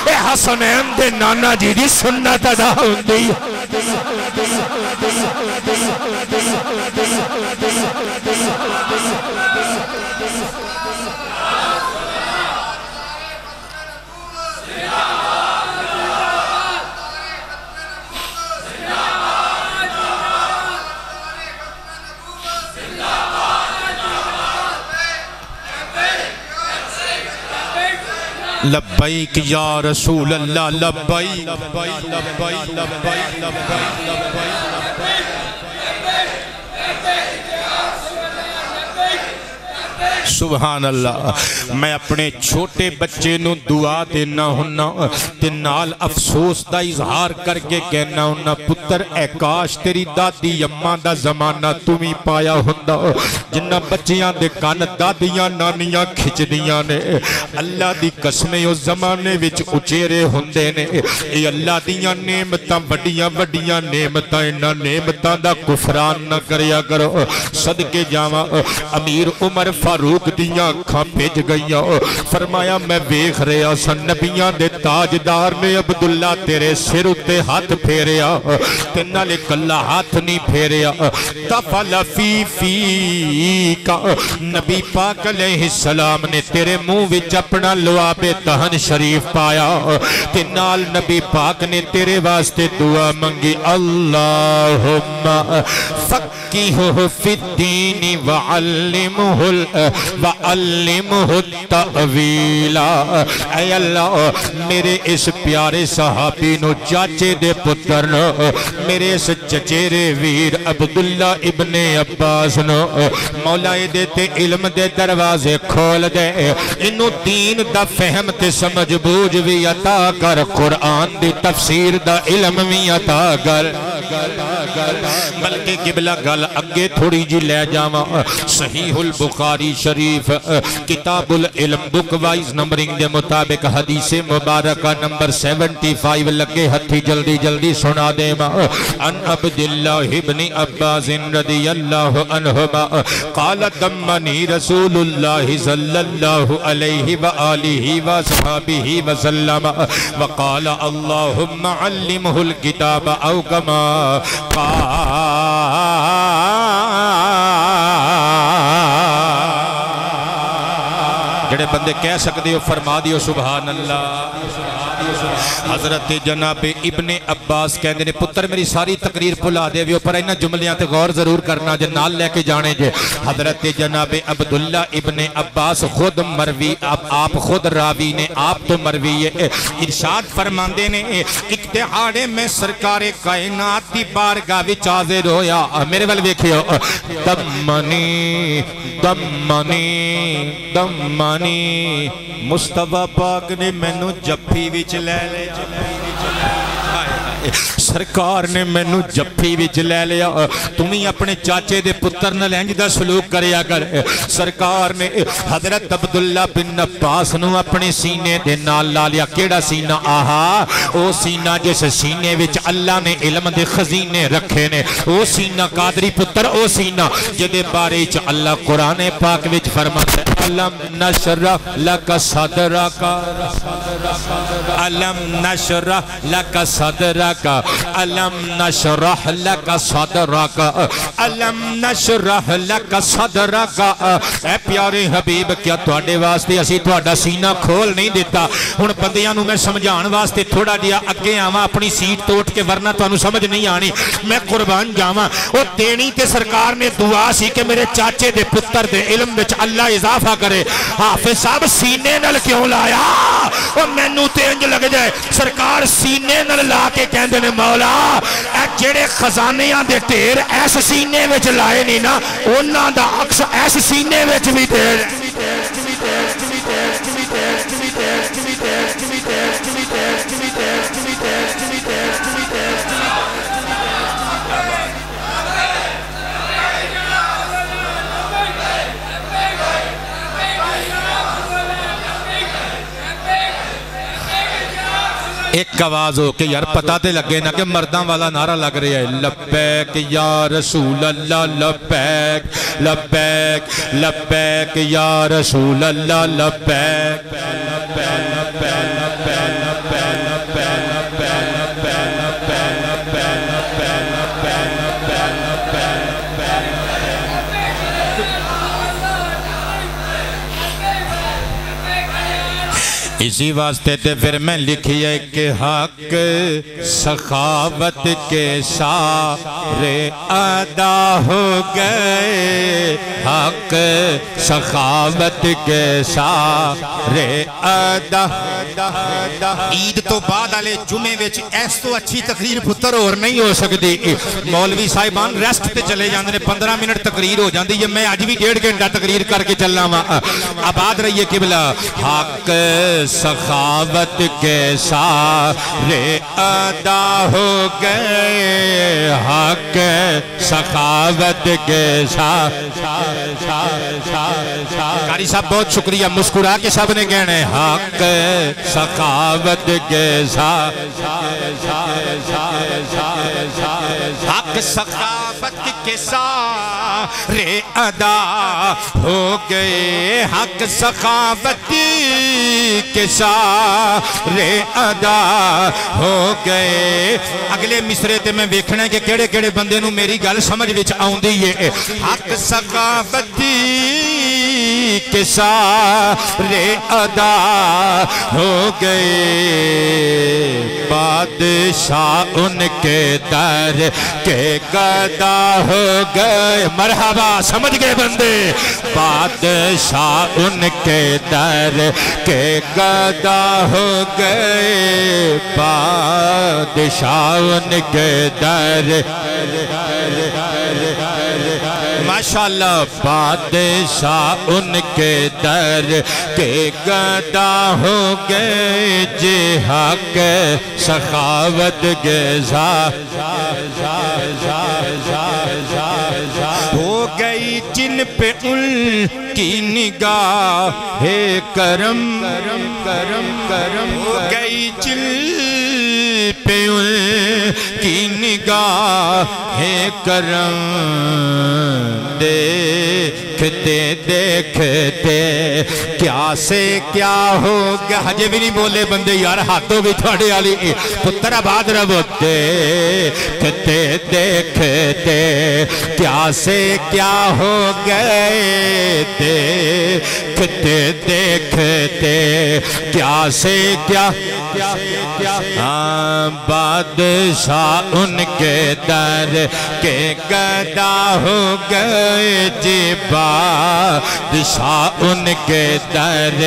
اے حسنین دے نانا جی دی سنت ادا ہوندی. لبیک یا رسول اللہ لبیک لبیک لبیک لبیک لبیک. سبحان اللہ میں اپنے چھوٹے بچے نو دعا دینا ہونا تے نال افسوس دا اظہار کر کے کہنا ہونا پتر اے کاش تیری دادی اماں دا زمانہ تمہیں پایا ہوندا جنہ بچیاں دے کان دادیاں نانیاں کھچ دیاں نے اللہ دی قسمیں اس زمانے وچ اچیرے ہوندے نے اے اللہ دیاں نعمتاں وڈیاں وڈیاں نعمتاں انہاں نعمتاں دا کفران نہ کریا کرو صدقے جاواں امیر عمر فاروق دیاں اکھاں بھج گئیاں فرمایا میں ویکھ رہا سا نبیاں دے تاجدار نے عبداللہ تیرے سر اتے ہاتھ پھیریا تے نالے کلا ہاتھ نہیں پھیریا تفل فی کا نبی پاک علیہ السلام نے تیرے منہ وچ اپنا لعاب دہن شریف پایا تے نال نبی پاک نے تیرے واسطے دعا منگی اللہم فقیہ فی الدین وعلمہ التأویلا اے اللہ میرے اس پیارے صحابی نو چاچے دے پتر نو میرے اس چچیرے ویر عبداللہ ابن عباس نو مولا دے تے علم دے دروازے کھول دے انو دین دا فہم تے سمجھ بوجھ بھی عطا کر قرآن دی تفسیر دا علم بھی عطا کر بلکہ قبلہ گل اگے تھوڑی جی لے جاواں صحیح البخاری شریف کتاب العلم بک وائز نمبرنگ دے مطابق حدیث مبارکہ نمبر 75 لگے ہتھی جلدی جلدی سنا دے ماں ان عبداللہ ابن عباس رضی اللہ عنہما قال دمنی رسول اللہ صلی اللہ علیہ وآلہ وصحابہ وسلم وقال اللہم علمہ الکتاب او کما جڑے بندے کہہ سکتے ہو فرما دیو سبحان اللہ حضرت جناب ابن عباس کہندے نے پتر میری ساری تقریر بھلا دے ویو پر انہاں جملیاں تے غور ضرور کرنا جے نال لے کے جانے جے حضرت جناب عبداللہ ابن عباس خود مروی آپ خود راوی نے آپ تو مروی ہے ارشاد فرماندے نے ایک دہاڑے میں سرکار کائنات دی بارگاہ وچ حاضر ہویا میرے ول ویکھیو دمنی دمنی دمنی مصطفیٰ پاک نے مینوں جپھی وچ لے لے سرکار نے مینوں جپھی وچ لے لیا تمہیں اپنے چاچے دے پتر نال انج دا سلوک کریا کر سرکار نے حضرت عبداللہ بن عباس نو اپنے سینے دے نال لا لیا کیڑا سینہ آہا او سینہ جس سینے وچ اللہ نے علم دے خزینے رکھے نے او سینہ قادری پتر او سینہ جدے بارے وچ اللہ قرآن پاک وچ فرماتا ہے علم نشرح لک صدرک علم نشرح لک صدرک علم نشرح لک صدرک علم نشرح لک صدرک اے پیارے حبیب کیا تواڈے واسطے اسی تواڈا سینہ کھول نہیں دیتا ہن بندیاں نو میں سمجھان واسطے تھوڑا جیا اگے آواں اپنی سیٹ توٹ کے ورنہ تانوں سمجھ نہیں آنی میں قربان جاواں او دینی تے سرکار نے دعا سی کہ میرے چاچے دے پتر دے علم وچ اللہ اضافہ کرے حافظ صاحب سینے نال کیوں لایا او مینوں تے انج لگ جائے سرکار سینے نال لا کے کہندے نے مولا اے جڑے خزانیاں دے ٹھیر ایس سینے وچ لائے نہیں نا انہاں دا عکس ایس سینے وچ بھی ٹھیر ایک آواز ہو کہ یار پتہ تے لگے نا کہ مردان والا نعرہ لگ رہا ہے لبیک یا رسول اللہ لبیک لبیک لبیک یا رسول اللہ لبیک اسی واسطے تے پھر میں لکھی ہے کہ حق سخاوت کے سارے ادا ہو گئے، حق سخاوت کے سارے ادا۔ عید تو بعد والے جمعے وچ اس تو اچھی تقریر پتر اور نہیں ہو سکتی۔ مولوی صاحبان ریسٹ تے چلے جاندے نے، 15 منٹ تقریر ہو جاندی ہے، میں اج بھی 1.5 گھنٹہ تقریر کر کے چلنا وا۔ آباد رہیے قبلہ۔ حق سخاوت کے سارے ادا ہو گئے، حق سخاوت کے قاری صاحب بہت شکریہ، مسکرا کے سب نے کہنا ہے حق سخاوت کے حق سخاوت کے سارے ادا ہو گئے، حق سخاوت کے سارے ادا ہو گئے۔ اگلے مصرے تے میں ویکھنا ہے کہ کیڑے کیڑے بندے نو میری گل سمجھ وچ آوندی ہے۔ حق سخاوت کے سارے ادا ہو گئے، بادشاہ ان کے در کے گدا ہو گئے۔ مرحبا، سمجھ گئے بندے۔ بادشاہ ان کے در کے گدا ہو گئے، بادشاہ ان کے در۔ ماشاءاللہ، بادشاہ ان کے در کے گدا ہو گئے، جے حق سخاوت کے ہو گئی، جن پہ ان کی نگاہ کرم ہو گئی، جن پہ ان کی نگاہ کرم، دیکھتے دیکھتے کیا سے کیا ہو گیا۔ ہجے بھی نہیں بولے بندے یار، ہاتھوں بھی تھوڑے والی پتر آباد رہو۔ دیکھتے دیکھتے کیا سے کیا ہو گئے، دیکھتے دیکھتے کیا سے کیا۔ بادشاہ ان کے در کے گدا ہو گئے، جی بادشاہ ان کے در،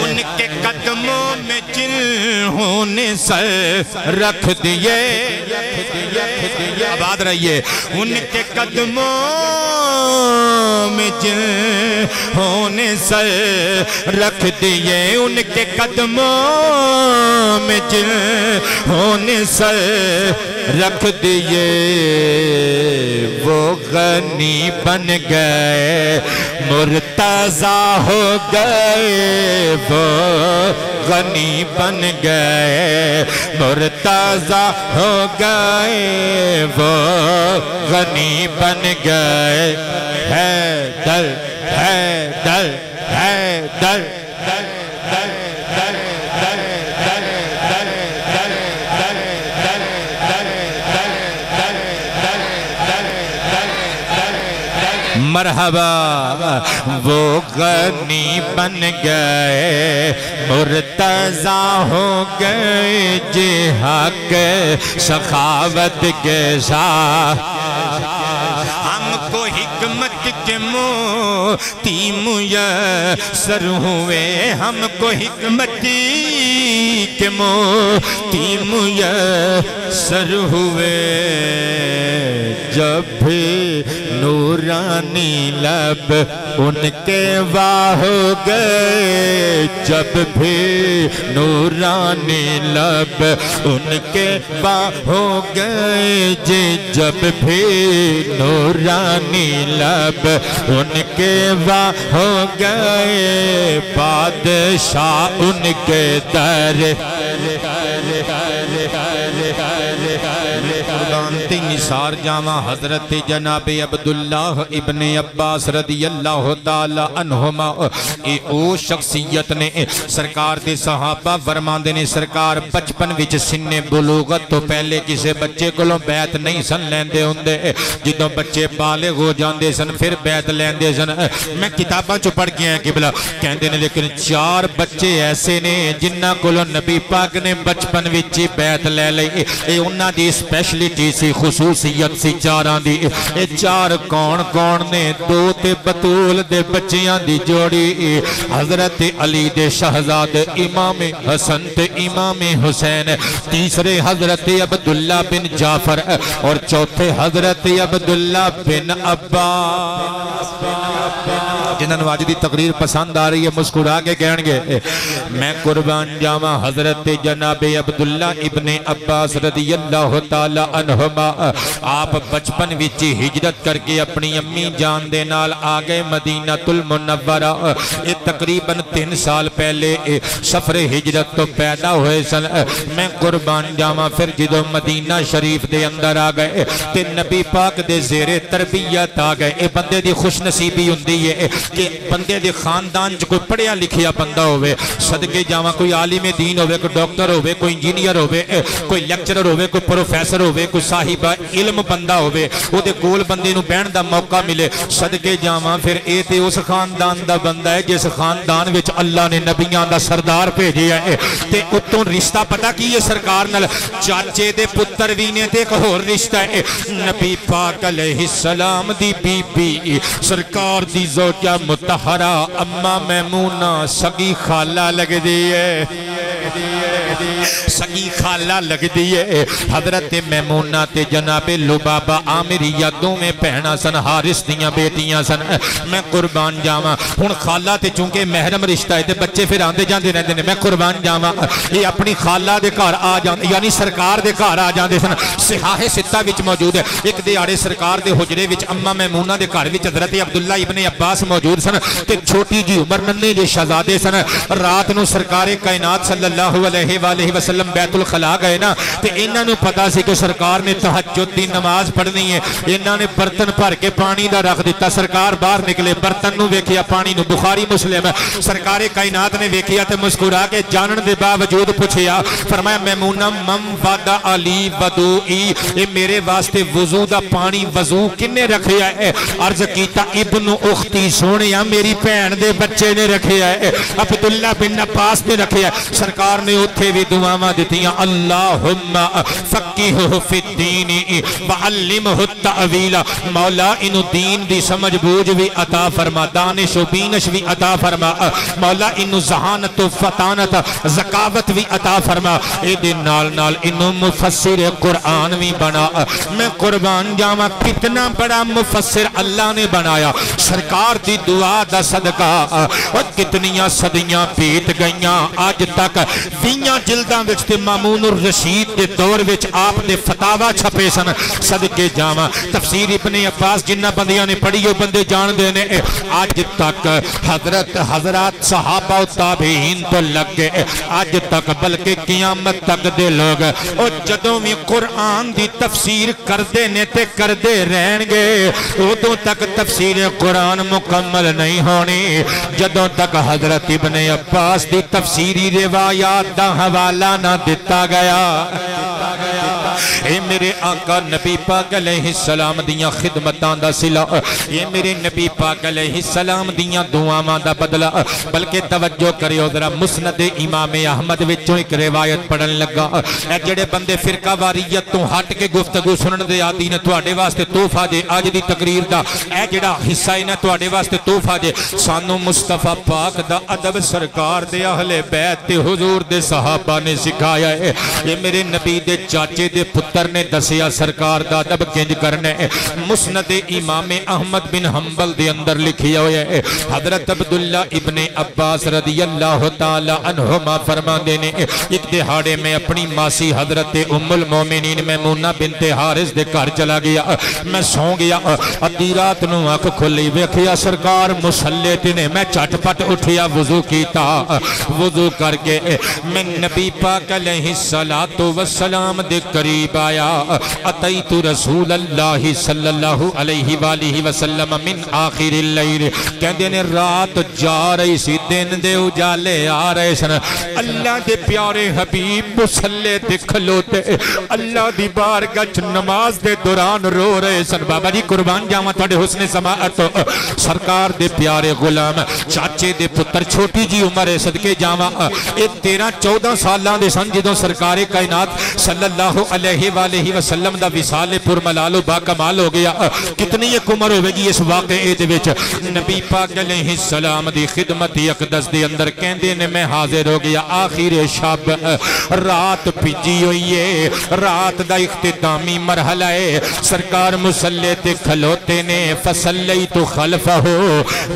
ان کے قدموں میں جنہوں نے سر رکھ دیے۔ آباد رہیے۔ ان کے قدموں میں جنہوں نے سر رکھ دیے، ان کے قدموں میں جنہوں نے سر رکھ دیے، وہ غنی بن گئے، مرتضیٰ ہو گئے، وہ غنی بن گئے، مرتضیٰ ہو گئے، وہ غنی بن گئے۔ حیدر حیدر حیدر مرحبا، وہ غنی بن گئے، مرتضیٰ ہو گئے، جی حق سخاوت کے ساتھ۔ ہم کو حکمت کے موتی میسر ہوئے، ہم کو حکمت کے موتی میسر ہوئے، جب بھی نورانی لب ان کے واہ ہو گئے، جب بھی نورانی لب ان کے واہ ہو گئے، جی جب بھی نورانی لب ان کے واہ ہو گئے، بادشاہ ان کے در۔ قربان تین نثار جاواں حضرت جناب عبداللہ ابن عباس رضی اللہ تعالی عنہما اے او شخصیت نے سرکار دے صحابہ فرماندے نے سرکار بچپن وچ سن بلوغت تو پہلے کسے بچے کولوں بیعت نہیں سن لیندے ہوندے جدوں بچے بالغ ہو جاندے سن پھر بیعت لیندے سن میں کتاباں چوں پڑھ کے قبلہ کہندے نے لیکن 4 بچے ایسے نے جنہاں کولوں نبی پاک نے بچپن وچ بیعت لے لئی اے انہاں دی اسپیشلٹی سی خصوصیت سی 4 دی اے 4 کون نے 2 تے بطول دے بچیاں دی جوڑی حضرت علی دے شہزاد امام حسن تے امام حسین تیسرے حضرت عبداللہ بن جعفر اور چوتھے حضرت عبداللہ بن عباس جنہاں نو آج دی تقریر پسند آ رہی ہے مسکرا کے کہن گے میں قربان جاواں حضرت جناب عبداللہ ابن عباس رضی اللہ تعالی عنہما آپ بچپن وچ ہجرت کر کے اپنی امی جان دے نال آگئے مدینہ المنورہ تقریباً 3 سال پہلے سفر ہجرت تو پیدا ہوئے سن میں قربان جاواں پھر جدو مدینہ شریف دے اندر آ گئے تے نبی پاک دے زیر تربیت آ گئے اے بندے دی خوش نصیبی ہوندی ہے کہ بندے دے خاندان چ کوئی پڑھیا لکھیا بندہ ہوئے صدقے جاواں کوئی عالم دین ہوئے کوئی ڈاکٹر ہوئے کوئی انجینئر ہوئے کوئی لیکچرر ہوئے کوئی پروفیسر ہوئے کوئی صاحب علم بندہ ہوئے او دے کول بندے نو بہن دا موقع ملے صدقے جاواں پھر اے تے اس خاندان دا بندہ ہے جس خاندان وچ اللہ نے نبیاں دا سردار بھیجیا ہے تے اتوں رشتہ پتہ کی ہے سرکار نال چاچے دے پتر وی نے تے ایک ہور رشتہ ہے نبی پاک علیہ السلام دی بی بی سرکار دی زوجہ مطہرہ اما میمونہ سگی خالہ لگ دی ہے سگی خالہ لگ دی ہے حضرت میمونہ تے جناب لبابہ عامریہ دو میں پہنا سن حارث دیاں بیٹیاں سن میں قربان جاواں ہن خالہ تے چونکہ محرم رشتہ ہے تے بچے پھر آندے جاندے رہندے نے میں قربان جاواں یہ اپنی خالہ دے گھر آ جاندے یعنی سرکار دے گھر آ جاندے سن صحاح ستہ وچ موجود ہے ایک دیہاڑے سرکار دے حجرے وچ اما میمونہ دے گھر وچ حضرت عبداللہ ابن عباس موجود سن تے چھوٹی جی عمر ننے جے شہزادے سن رات نو سرکار کائنات صلی اللہ علیہ وآلہ وسلم بیت الخلا گئے نا تے انہاں نو پتہ سی کہ سرکار نے تہجد دی نماز پڑھنی ہے انہاں نے برتن بھر کے پانی دا رکھ دیتا سرکار باہر نکلے برتن نو ویکھیا پانی نو بخاری مسلم سرکار کائنات نے ویکھیا تے مسکرا کے جانن دے باوجود پوچھیا فرمایا میمونہ من وضع علی وضوئی اے میرے واسطے وضو دا پانی وضو کنے رکھیا ہے عرض کیتا ابن اختی سونیا میری بہن دے بچے نے رکھیا ہے عبداللہ بن عباس نے رکھیا ہے سرکار نے اتھے بھی دعاواں دیتیاں اللہم فقیہ فی الدین وعلمہ التعویل مولا انو دین دی سمجھ بوجھ بھی عطا فرما دانش و بینش بھی عطا فرما مولا انو ذہانت و فطانت ذکاوت بھی عطا فرما اے دن نال نال انو مفسر قرآن بھی بنا میں قربان جاواں کتنا بڑا مفسر اللہ نے بنایا سرکار دی دعا دا صدقہ اور کتنیاں صدیاں بیت گئیاں آج تک 20 جلداں وچ تے مامون الرشید دے دور وچ آپ دے فتاوا چھپے سن صدقے جاواں تفسیر ابن عباس جنہ بندیاں نے پڑھی ہو بندے جان دے نے آج تک حضرات صحابہ و تابعین تو لگ گئے آج تک بلکہ قیامت تک دے لوگ اور جدوں بھی قرآن دی تفسیر کر دے نے تے کر دے رہن گے ادوں تک تفسیر قرآن مکمل نہیں ہونی جدوں تک حضرت ابن عباس دی تفسیری روایات دا حوالہ نہ دیتا گیا اے میرے آقا نبی پاک علیہ السلام دیاں خدمتاں دا صلہ اے میرے نبی پاک علیہ السلام دیاں دعاواں دا بدلہ بلکہ توجہ کریو ذرا مسند امام احمد وچوں ایک روایت پڑھن لگا اے جڑے بندے فرقہ واریت تو ہٹ کے گفتگو سنن دے آدی نے تواڈے واسطے تحفہ دے اج دی تقریر دا اے جڑا حصہ ہے نا تواڈے واسطے تحفہ دے سانو مصطفی پاک دا ادب سرکار دے اہل بیت تے حضور دے صحابہ نے سکھایا ہے یہ میرے نبی دے چاچے دے پتر نے دسیا سرکار دا ادب کنج کرنے مسند امام احمد بن حنبل دے اندر لکھیا ہویا ہے حضرت عبداللہ ابن عباس رضی اللہ تعالی عنہما فرماندے نے ایک دہاڑے میں اپنی ماسی حضرت ام المومنین میمونہ بنت حارث دے گھر چلا گیا میں سو گیا ادھی رات نو آنکھ کھلی ویکھیا سرکار مصلی تے نے میں چٹ پٹ اٹھیا وضو کیتا وضو کر کے میں نبی پاک علیہ الصلوۃ والسلام دے قریب قریب آیا اتیت رسول اللہ صلی اللہ علیہ وآلہ وسلم من آخر اللیل کہندے نے رات جا رہی سی دن دے اجالے آ رہے سن اللہ دے پیارے حبیب مصلے دے کھلوتے اللہ دی بارگاہ نماز دے دوران رو رہے سن بابا جی قربان جاواں تواڈے حسن سماعت سرکار دے پیارے غلام چاچے دے پتر چھوٹی جی عمر صدقے جاواں اے 13-14 سالاں دے سن جدوں سرکار کائنات صلی اللہ علیہ وآلہ وسلم دا وصال پر ملال و با کمال ہو گیا کتنی ایک عمر ہوئے گی اس واقعے دے وچ نبی پاک علیہ السلام دی خدمت اقدس دے اندر کہندے نے میں حاضر ہو گیا آخر شب رات پجی ہوئی ہے رات دا اختتامی مرحلہ ہے سرکار مصلی تے کھلوتے نے فصلیت خلفہ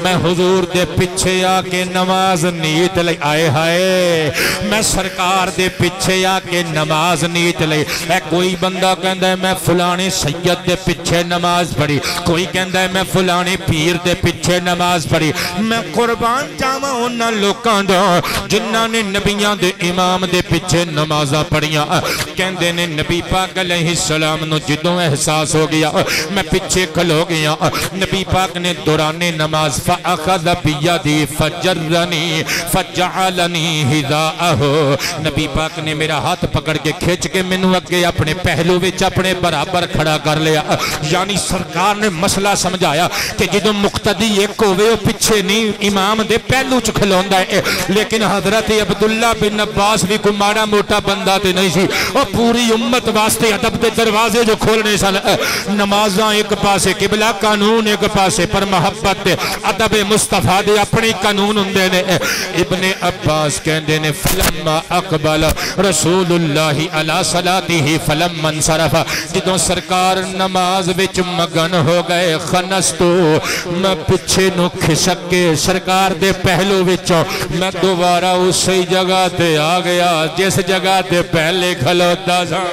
میں حضور دے پیچھے آ کے نماز نیت لئی آئے ہائے میں سرکار دے پیچھے آ کے نماز نیت لئی اے کوئی بندہ کہندہ ہے میں فلانے سید دے پیچھے نماز پڑھی کوئی کہندہ ہے میں فلانے پیر دے پیچھے نماز پڑھی میں قربان جاواں انہاں لوکاں دا جنہاں نے نبیاں دے امام دے پیچھے نمازاں پڑھیاں کہندے نے نبی پاک علیہ السلام نو جدوں احساس ہو گیا میں پیچھے کھلو گیا نبی پاک نے دوران نماز فَأَخَذَ بِيَدِي فَجَرَّنِي فَجَعَلَنِي هِدَاءَهُ نبی پاک نے میرا ہاتھ پکڑ کے کھچ کے منو اگے اپنے پہلو وچ اپنے برابر کھڑا کر لیا یعنی سرکار نے مسئلہ سمجھایا کہ جدوں مقتدی ایک ہوئے وہ پیچھے نہیں امام دے پہلو چ کھلوندا ہے لیکن حضرت عبداللہ بن عباس بھی کوئی ماڑا موٹا بندہ تے نہیں سی اور پوری امت واسطے ادب دے دروازے جو کھولنے سن نمازاں ایک پاسے قبلہ قانون ایک پاسے پر محبت ادب مصطفیٰ دے اپنی قانون ہوندے نے ابن عباس کہندے نے فلما اقبل رسول اللہ علی صلاتہ فلما انصرف جدوں سرکار نماز وچ مگن ہو گئے خنستو میں پچھے نو کھسک کے سرکار دے پہلو وچوں میں دوبارہ اسی جگہ تے آ گیا جس جگہ تے پہلے کھلوتا سا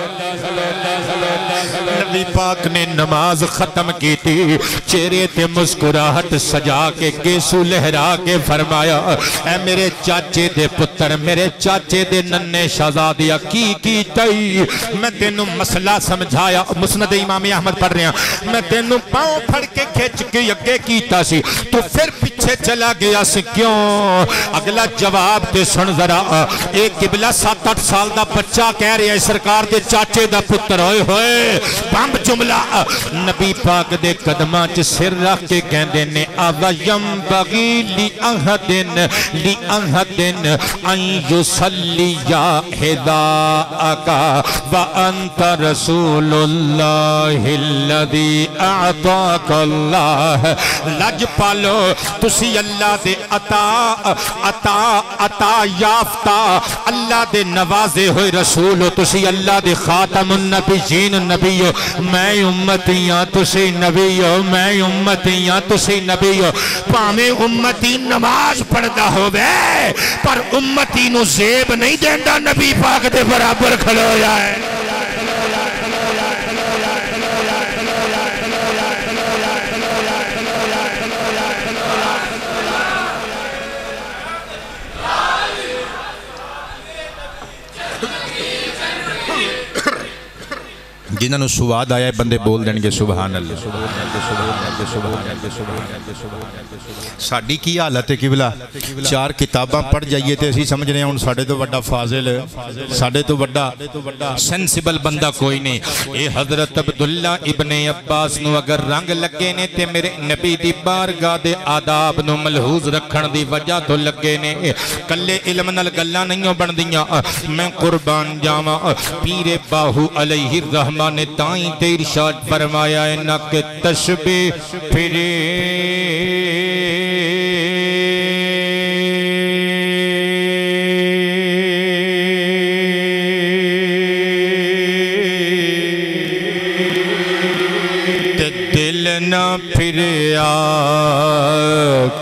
نبی پاک نے نماز ختم کی تھی چہرے تے مسکراہٹ سجا کے گیسو لہرا کے فرمایا اے میرے چاچے دے پتر میرے چاچے دے ننے شہزادیا کی تئی میں تینوں مسئلہ سمجھایا مسند امام احمد پڑھ رہے ہیں میں تینوں پاؤں پھڑ کے کھچ کے یکے کیتا سی تو پھر پیچھے چلا گیا سی کیوں اگلا جواب تے سن ذرا ایک قبلہ 7-8 سال دا بچہ کہہ رہے ہیں سرکار دے چاچے دا پتر ہوئے ہوئے بمب جملہ نبی پاک دے قدماں چ سر رکھ کے کہندے نے اویم بغی لی احدن ان یصلی ہداءکا وانت رسول اللہ الذی اعطاک اللہ لج پالو تسی اللہ دے عطا یافتہ اللہ دے نوازے ہوئے رسول ہو تسی اللہ دے خاتم النبیین نبی ہو میں امتیاں تسی نبی ہو میں امتیاں تسی نبی ہو پاہمیں امتی نماز پڑھدا ہو بے پر امتی نو زیب نہیں دیندہ نبی پاک دے برابر کھلو جائے جنہاں نو سواد آیا ہے بندے بول دیں گے سبحان اللہ ساڑی کی حالت ہے قبلہ 4 کتاباں پڑھ جائیے تے اسی سمجھ رہے ہیں ان ساڑے تو بڑا فاضل ساڑے تو بڑا سینسیبل بندہ کوئی نہیں اے حضرت عبداللہ ابن عباس نو اگر رنگ لگے نے تے میرے نبی دی بارگاہ دے آداب نو ملحوظ رکھن دی وجہ تو لگے نے کلے علم نال گلاں نہیں بن دیاں میں قربان جاواں پیر باہو علیہ الرحمہ نے تائیں تے ارشاد فرمایا ہے نہ کہ تشبیح پھرے دل نہ پھریا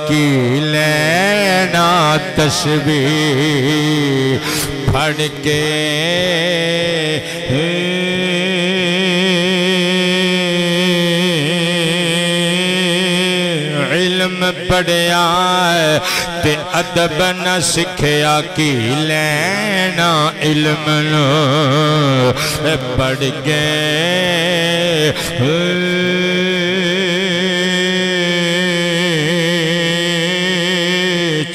کی لینا تشبیح پھڑ کے علم پڑھیا تے ادب نہ سکھیا کی لینا علم نو پڑھ گئے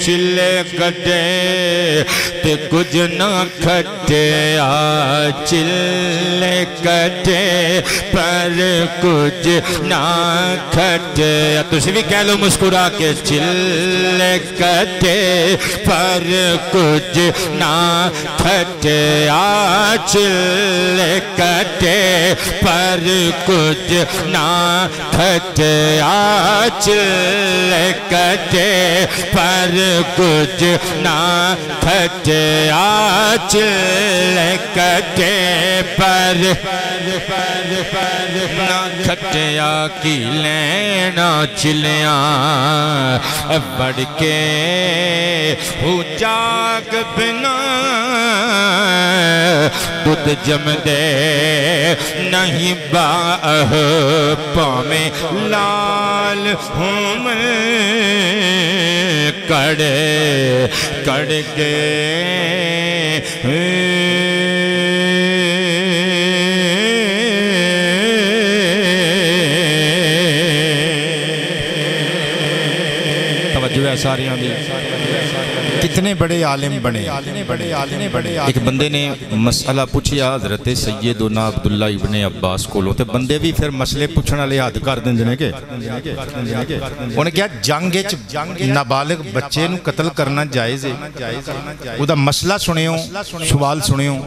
چلے کٹے تے کچھ نہ کھٹیا چلے کٹے پر کچھ نہ کھٹیا تسی بھی کہہ لو مسکرا کے چلے کٹے پر کچھ نہ کھٹیا چلے کٹے پر کچھ نہ کھٹیا چلے کٹے پر کچھ نہ کھٹیا چلے کٹے پر نہ کھٹیا کی لینا چلیاں بڑھ کے ہو جاگ بنا دودھ جم دے نہیں باہ پامیں لال ہوں میں کڑے کڑ گئے توجہ ہے ساریاں بھی کتنے بڑے عالم بنے ایک بندے نے مسئلہ پوچھیا حضرت سیدنا عبداللہ ابن عباس کو لو تے بندے بھی پھر مسئلے پوچھنا لے حد کر دیں جنے کے انہیں کیا جنگ نابالغ بچے نو قتل کرنا جائز ہے وہ دا مسئلہ سنیوں سوال سنیوں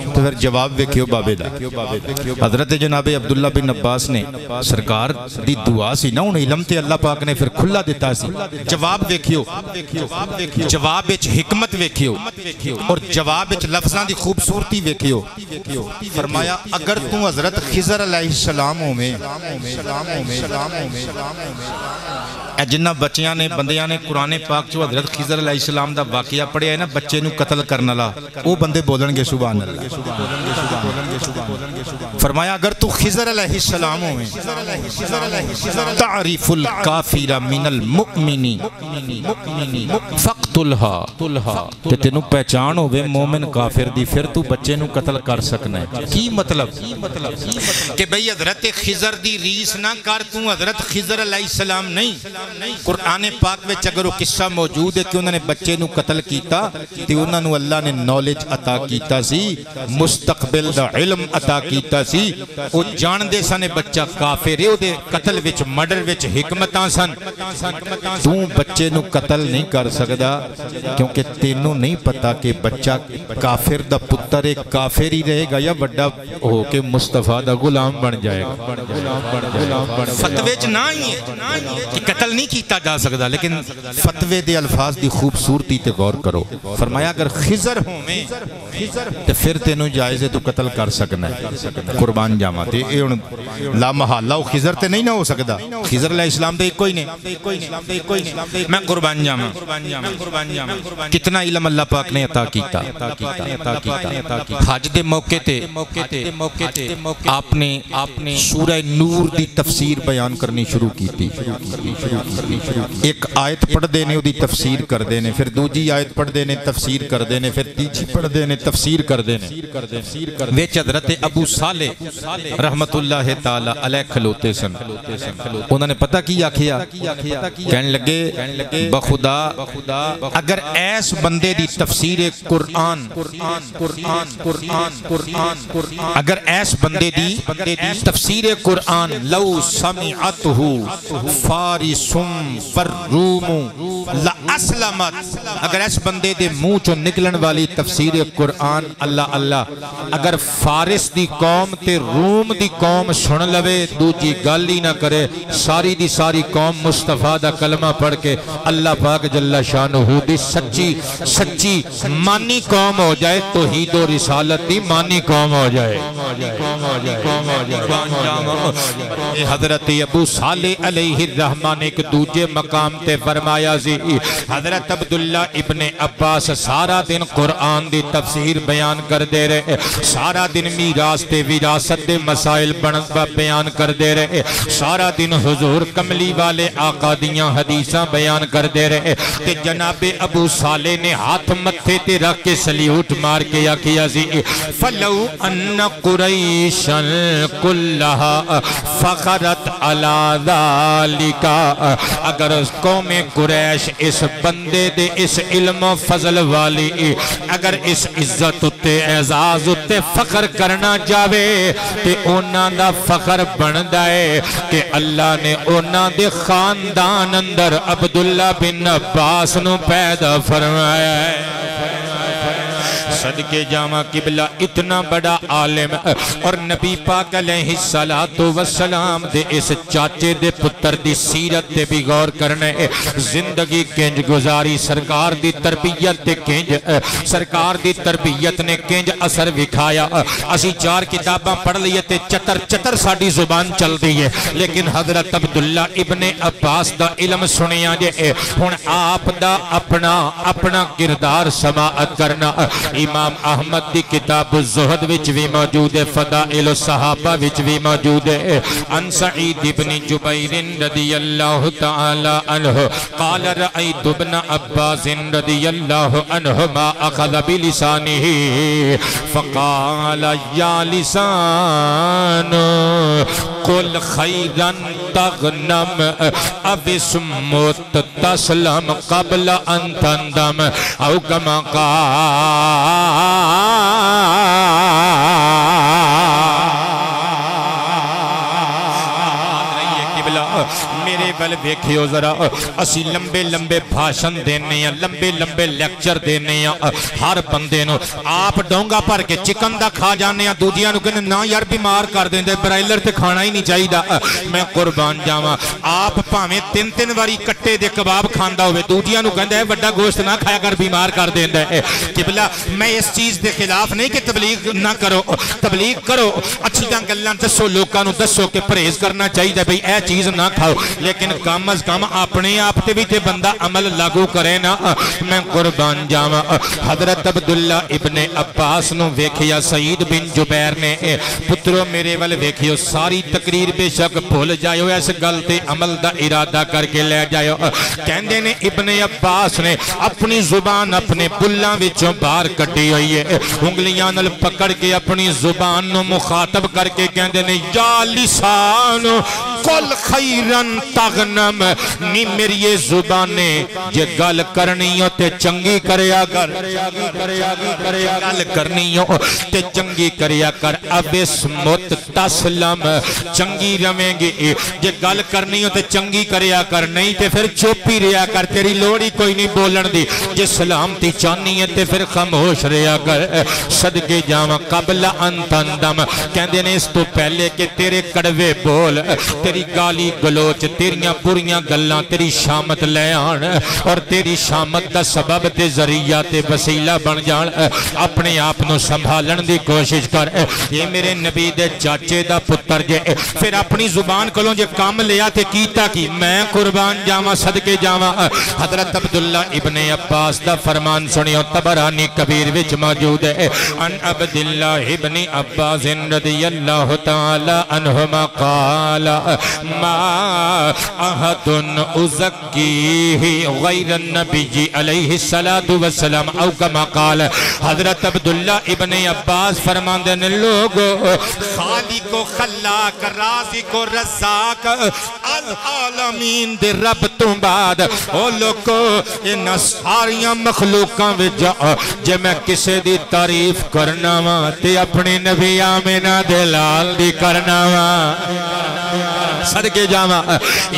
تو پھر جواب ویکھیو بابے دا حضرت جناب عبداللہ بن عباس نے سرکار دی دعا سی نا انہیں علم تے اللہ پاک نے پھر کھلا دیتا سی جواب ویکھیو جواب وچ حکمت ویکھیو اور جواب وچ لفظاں دی خوبصورتی ویکھیو فرمایا اگر تو حضرت خضر علیہ السلام ہوئے اے جنہ بچیاں نے بندیاں نے قرآن پاک جو حضرت خضر علیہ السلام دا واقعہ پڑھیا ہے نا بچے نو قتل کرنا لا وہ بندے بولن گے سبحان اللہ فرمایا اگر تو خضر علیہ السلام ہوئے تعریف الکافر من المؤمن فقتلها تے تینو پہچان ہوئے مومن کافر دی پھر تو بچے نو قتل کر سکنا ہے کی مطلب کہ بھئی حضرت خضر دی ریس نہ کر تو حضرت خضر علیہ السلام نہیں قرآن پاک میں اگر وہ قصہ موجود ہے کہ انہوں نے بچے نو قتل کیتا تے انہوں نے اللہ نے نالج عطا کیتا سی مستقبل دا علم عطا کیتا سی وہ جان دے سانے بچہ کافر ہے دے قتل وچ مڈر وچ حکمتاں سن تو بچے نو قتل نہیں کر سکدا کیونکہ تینوں نہیں پتا کہ بچہ کافر دا پتر ایک کافر ہی رہے گا یا بڑا ہو کے مصطفیٰ دا غلام بن جائے گا فتوے چ نہ ہی ہے کہ قتل نہیں کیتا جا سکتا لیکن فتوے دے الفاظ دی خوبصورتی تے غور کرو فرمایا اگر خضر ہوئے تو پھر تینوں جائز ہے تو قتل کر سکنا ہے قربان جاما تے لا محالہ خضر تے نہیں نہ ہو سکتا خضر علیہ السلام تے کوئی نہیں میں قربان جاما کتنا علم اللہ پاک نے عطا کیتا حج دے موقع تے آپ نے سورہ نور دی تفسیر بیان کرنی شروع کی تھی ایک آیت پڑھ دینے دی تفسیر کر دینے پھر دوجی آیت پڑھ دینے تفسیر کر دینے پھر تیجی پڑھ دینے تفسیر کر دینے ویچ حضرت ابو صالح رحمت اللہ تعالی علیہ کھلوتے سن انہوں نے پتہ کی آکھیا کہنے لگے بخدا اگر ایس بندے دی تفسیر قرآن اگر ایس بندے دی تفسیر قرآن لو سمعتہ فارسم فروم لأسلمت اگر ایس بندے دے منہ چو نکلن والی تفسیر قرآن اللہ اللہ اگر فارس دی قوم تے روم دی قوم سن لوے دوجی گالی نہ کرے ساری دی ساری قوم مصطفیٰ دا کلمہ پڑھ کے اللہ پاک جل شانہ دی سچی مانی قوم ہو جائے توحید و رسالت دی مانی قوم ہو جائے حضرت ابو صالح علیہ الرحمن ایک دوجے مقام تے فرمایا سی حضرت عبداللہ ابن عباس سارا دن قرآن دی تفسیر بیان کر دے رہے سارا دن میراث تے وراثت دے مسائل بیان کر دے رہے سارا دن حضور کملی والے آقا دیاں حدیثاں بیان کر دے رہے تے جناب ابو صالح نے ہاتھ متھے تے رکھ کے سلیوٹ مار کے آکھیا سی فلو ان قریشا کلہا فخرت علی ذالک اگر قوم قریش اس بندے دے اس علم و فضل والی اگر اس عزت اتے اعزاز اتے فخر کرنا جاوے تے اونا دا فخر بندہ ہے کہ اللہ نے اونا دے خاندان اندر عبداللہ بن عباس نو پیدا فرمایا ہے صدقے جامع قبلہ اتنا بڑا عالم اور نبی پاک علیہ السلام دے اس چاچے دے پتر دی سیرت دے بھی غور کرنے زندگی کنج گزاری سرکار دی تربیت دے کنج سرکار دی تربیت نے کنج اثر وکھایا اسی 4 کتاباں پڑھ لیے تے چتر ساڑی زبان چل دی ہے لیکن حضرت عبداللہ ابن عباس دا علم سنیا جے ہن آپ دا اپنا کردار سماعت کرنا امام احمد دی کتاب الزہد وچ بھی موجود ہے فضائل الصحابہ وچ بھی موجود ہے ان سعید ابن جبیر رضی اللہ تعالی عنہ قال رأیت ابن عباس رضی اللہ عنہ ما اخذ بلسانہ فقال یا لسان قل خیرا تغنم اب اسمت تسلم قبل ان تندم او کما میرے بل دیکھیو ذرا اسی لمبے لمبے بھاشن دینے ہیں لمبے لمبے لیکچر دینے ہیں ہر بندے نو آپ ڈونگا پر کے چکن دا کھا جانے ہیں دوجیاں نو کہنے نا یار بیمار کر دیں دے برائلر تے کھانا ہی نہیں چاہی دا میں قربان جاواں آپ پاویں 3 واری کٹے دے کباب کھاندا ہوئے دوجیاں نو کہندا ہے بڑا گوشت نہ کھایا کر بیمار کر دیندا ہے قبلہ میں اس چیز دے خلاف نہیں کہ تبلیغ نہ کرو تبلیغ کرو اچھیاں گلاں دسو لوکاں نو دسو کہ پرہیز کرنا چاہیے بھئی اے چیز نہ کھاؤ لیکن کم از کم اپنے آپ تے بھی تے بندہ عمل لاگو کرے نا میں قربان جاواں حضرت عبداللہ ابن عباس نو ویکھیا سعید بن جبیر نے پترو میرے ول ویکھیو ساری تقریر بے شک بھول جائیو اس گل تے عمل دا ارادہ کر کے لے جائیو کہندے نے ابن عباس نے اپنی زبان اپنے بلاں وچوں باہر کٹی ہوئی ہے انگلیاں نال پکڑ کے اپنی زبان نو مخاطب کر کے کہندے نے یا لسان قل خیرن تغنم نی میری یہ زبانیں یہ گل کرنی ہو تے چنگی کریا کر گل کرنی ہو تے چنگی کریا کر اب اسمت تسلم چنگی رویں گی یہ گل کرنی ہو تے چنگی کریا کر نہیں تے پھر چوپی ریا کر تیری لوڑی کوئی نہیں بولن دی جے سلامتی چانی ہے تے پھر خاموش ریا کر صدقے جاواں قبل ان تندم کہندے نے اس تو پہلے کہ تیرے کڑوے بول تیری گالی گلوچ تیریاں بریاں گلاں تیری شامت لے آن اور تیری شامت دا سبب تے ذریعہ تے وسیلہ بن جان اپنے آپنوں سنبھالن دی کوشش کر یہ میرے نبی دے چاچے دا پتر جے پھر اپنی زبان کلوں جے کام لیا تے کیتا کی میں قربان جاواں صدقے جاواں حضرت عبداللہ ابن عباس دا فرمان سنیو طبرانی کبیر وچ موجود ہے ان عبداللہ ابن عباس رضی اللہ تعالی عنہما قال ما احد ازکیہ غیر النبی علیہ السلام او کما قال حضرت عبداللہ ابن عباس فرماندے نے لوگو خالق و خلاق رازق و رزاق العالمین دے رب تو بعد او لوگو ان ساریاں مخلوقاں وچ جے میں کسے دی تعریف کرنا وا تے اپنی نبی آمنہ دے لال دی کرنا وا صدقے جاواں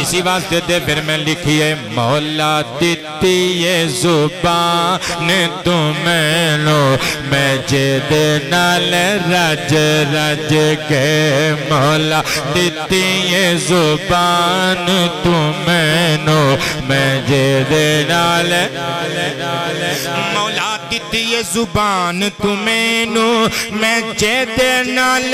اسی واسطے دے پھر میں لکھیے مولا دیتی یہ زبان تمہیں لو میں جد نال رج رج کے مولا دیتی یہ زبان تمہیں لو میں جد نال مولا دیتی یہ زبان تمہیں لو میں جد نال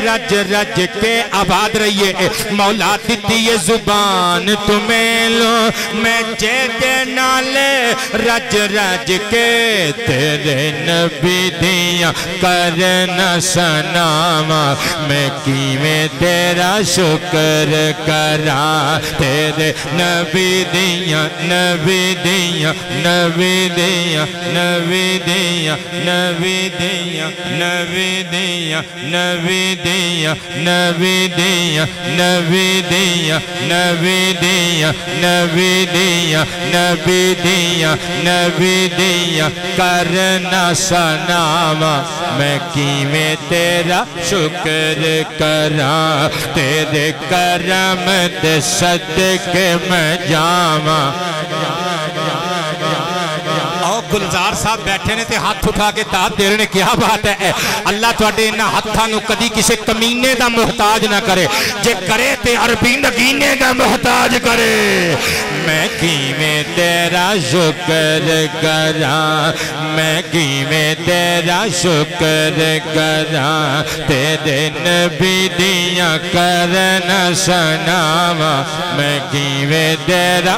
رج رج کے آباد رہیے مولا دیتی یہ زبان تمہیں لو میں چیتے نالے رج رج کے تیرے نبی دیاں کرنا سناما میں کیویں تیرا شکر کرا تیرے نبی دیاں نبی دیاں نبی دیاں نبی دیاں نبی دیاں نبی دیاں نبی دیاں نبی دیاں نبی دیاں نبی دیاں نبی دیاں نبی دیاں نبی دیاں کرنا سناما میں کیویں تیرا شکر کراں تیرے کرم دے صدقے میں جاواں گلزار صاحب بیٹھے نے تے ہاتھ اٹھا کے داد دے رہے نے کیا بات ہے اللہ تواڈے انہاں ہتھاں نو کدی کسے کمینے دا محتاج نہ کرے جے کرے تے عربی نگینے دا محتاج کرے میں کیویں تیرا شکر کراں میں کیویں تیرا شکر کراں تیرے نبی دیاں کرنا سناواں میں کیویں تیرا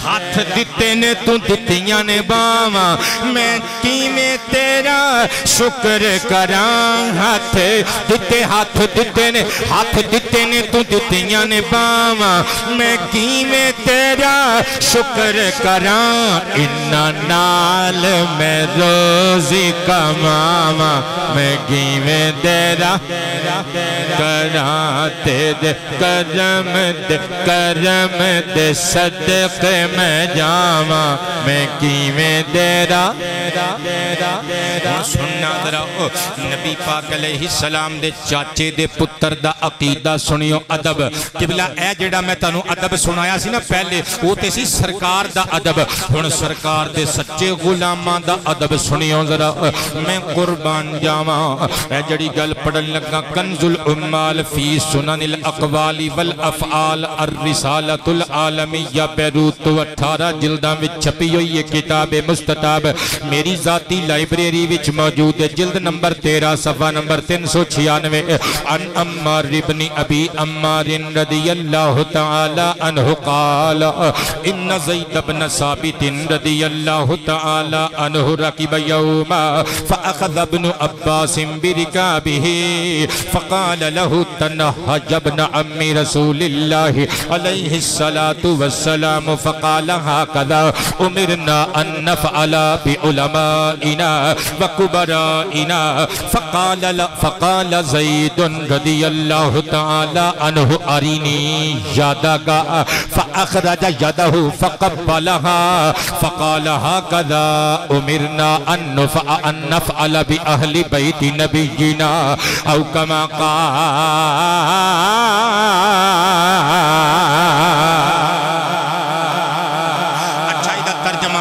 ہاتھ دتے نے تو دتیاں نے باواں میں کیویں تیرا شکر کراں ہاتھ دتے نے تو دتیاں نے باواں میں کیویں تیرا شکر کراں انہاں نال میں روزی کماواں میں کیویں تیرا کراں تیرے کرم دے صدقے میں جاواں میں کیویں تیرا سننا ذرا نبی پاک علیہ السلام دے چاچے دے پتر دا عقیدہ سنیو ادب قبلہ اے جڑا میں تانوں ادب سنایا سی نا پہلے وہ تے سی سرکار دا ادب ہن سرکار دے سچے غلاماں دا ادب سنیو ذرا میں قربان جاواں اے جڑی گل پڑھن لگا کنز الامال فی سنن الاقوال والافعال الرسالۃ العالمیہ بیروت 18 جلداں وچ چھپی ہوئی یہ کتاب مستطاب میری ذاتی لائبریری وچ موجود ہے جلد نمبر 13 صفحہ نمبر 396 عن عمار بن ابی عمار رضی اللہ تعالی عنہ قال ان زید بن ثابت رضی اللہ تعالی عنہ رکب یوما فاخذ ابن عباس برکابه فقال له تنهج ابن عم رسول الله علیہ الصلاة والسلام فقال هكذا امرنا ان نفعل بعلمائنا وكبرائنا فقال زید رضی اللہ تعالی عنہ ارینی یادک فاخرج یدہ فقبلها فقال هكذا امرنا ان نفعل باہل بیت نبینا او کما قال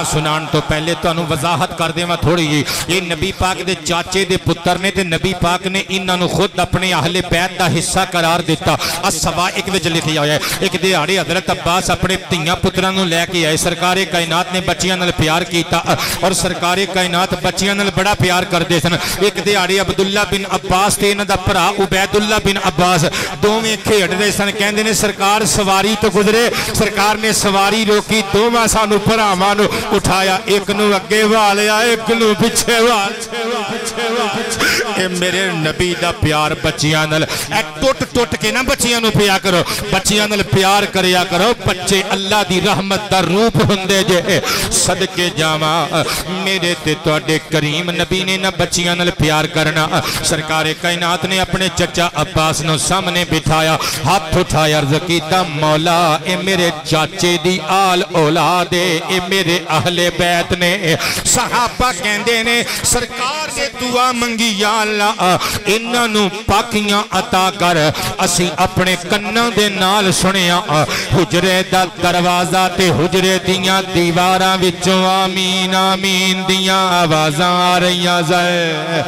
سنان تو پہلے تو انہوں وضاحت کر دے میں تھوڑی یہ نبی پاک دے چاچے دے پتر نے تے نبی پاک نے انہوں خود اپنے اہل بیت دا حصہ قرار دیتا السوا ایک وچ لکھیا ہویا ہے ایک دیہاڑے حضرت عباس اپنے تیاں پتراں نوں لے کے آئے سرکار کائنات نے بچیاں نال پیار کیتا اور سرکار کائنات بچیاں نال بڑا پیار کردے سن ایک دیہاڑے عبداللہ بن عباس تے انہاں دا بھرا عبیداللہ بن عباس دوویں کھیڈ رہے سن کہندے نے سرکار سواری تو گزرے سرکار نے سواری روکی دوواں سانو بھراواں نوں اٹھایا ایک نو اگے والیا ایک نو پچھے اے میرے نبی دا پیار بچیاں نال اے ٹوٹ کے نا بچیاں نو پیا کرو بچیاں نال پیار کریا کرو بچے اللہ دی رحمت دا روپ ہوندے جے صدقے جاواں میرے تے تواڈے کریم نبی نے نا بچیاں نال پیار کرنا سرکار کائنات نے اپنے چچا عباس نو سامنے بٹھایا ہاتھ اٹھایا عرض کیتا مولا اے میرے چاچے دی آل اولاد اے میرے اہل بیت نے صحابہ کہندے نے سرکار نے دعا منگی یا اللہ انہاں نوں پاکیاں عطا کر اسی اپنے کناں دے نال سنیا حجرے دا دروازہ تے حجرے دیاں دیواراں وچوں آمین آمین دیاں آوازاں آ رہیاں زے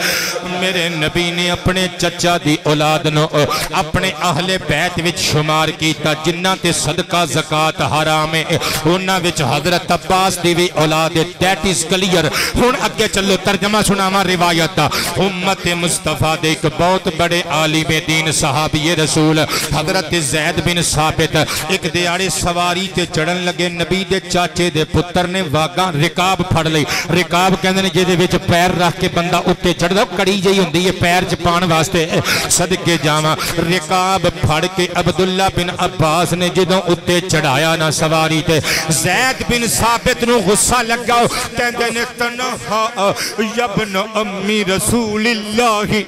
میرے نبی نے اپنے چچا دی اولاد نو اپنے اہل بیت وچ شمار کیتا جنہاں تے صدقہ زکات حرام ہے انہاں وچ حضرت عباس دی بھی اولاد ہے دیٹ از کلیئر ہن اگے چلو ترجمہ سناواں روایت دا امت مصطفیٰ دے ایک بہت بڑے عالم دین صاحب صحابی رسول حضرت زید بن ثابت ایک دیاڑے سواری تے چڑھن لگے نبی دے چاچے دے پتر نے واگاں رکاب پھڑ لئی رکاب کہندے نے جے دے وچ پیر رکھ کے بندہ اُتے چڑھدا کڑی جئی ہوندی ہے پیر چ پان واسطے صدقے جاواں رکاب پھڑ کے عبداللہ بن عباس نے جدوں اُتے چڑھایا نا سواری تے زید بن ثابت نو غصہ لگا کہندے نے تنہا یبن امی رسول اللہ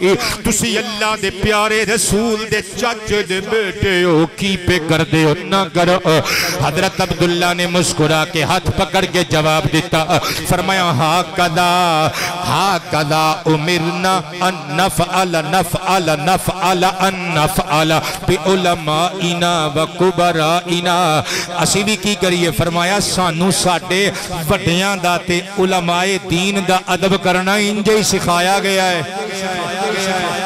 تسی اللہ دے پیارے رسول دے چاچے دے بیٹے ہو کی پہ کر دے ہو نہ کرو حضرت عبداللہ نے مسکرا کے ہاتھ پکڑ کے جواب دیتا فرمایا ہا کدا امرنا ان نفعل بی علمائنا و کبرائنا اسی بھی کی کریے فرمایا سانو ساڑھے وڈیاں دا تے علماء دین دا ادب کرنا انجے ہی سکھایا گیا ہے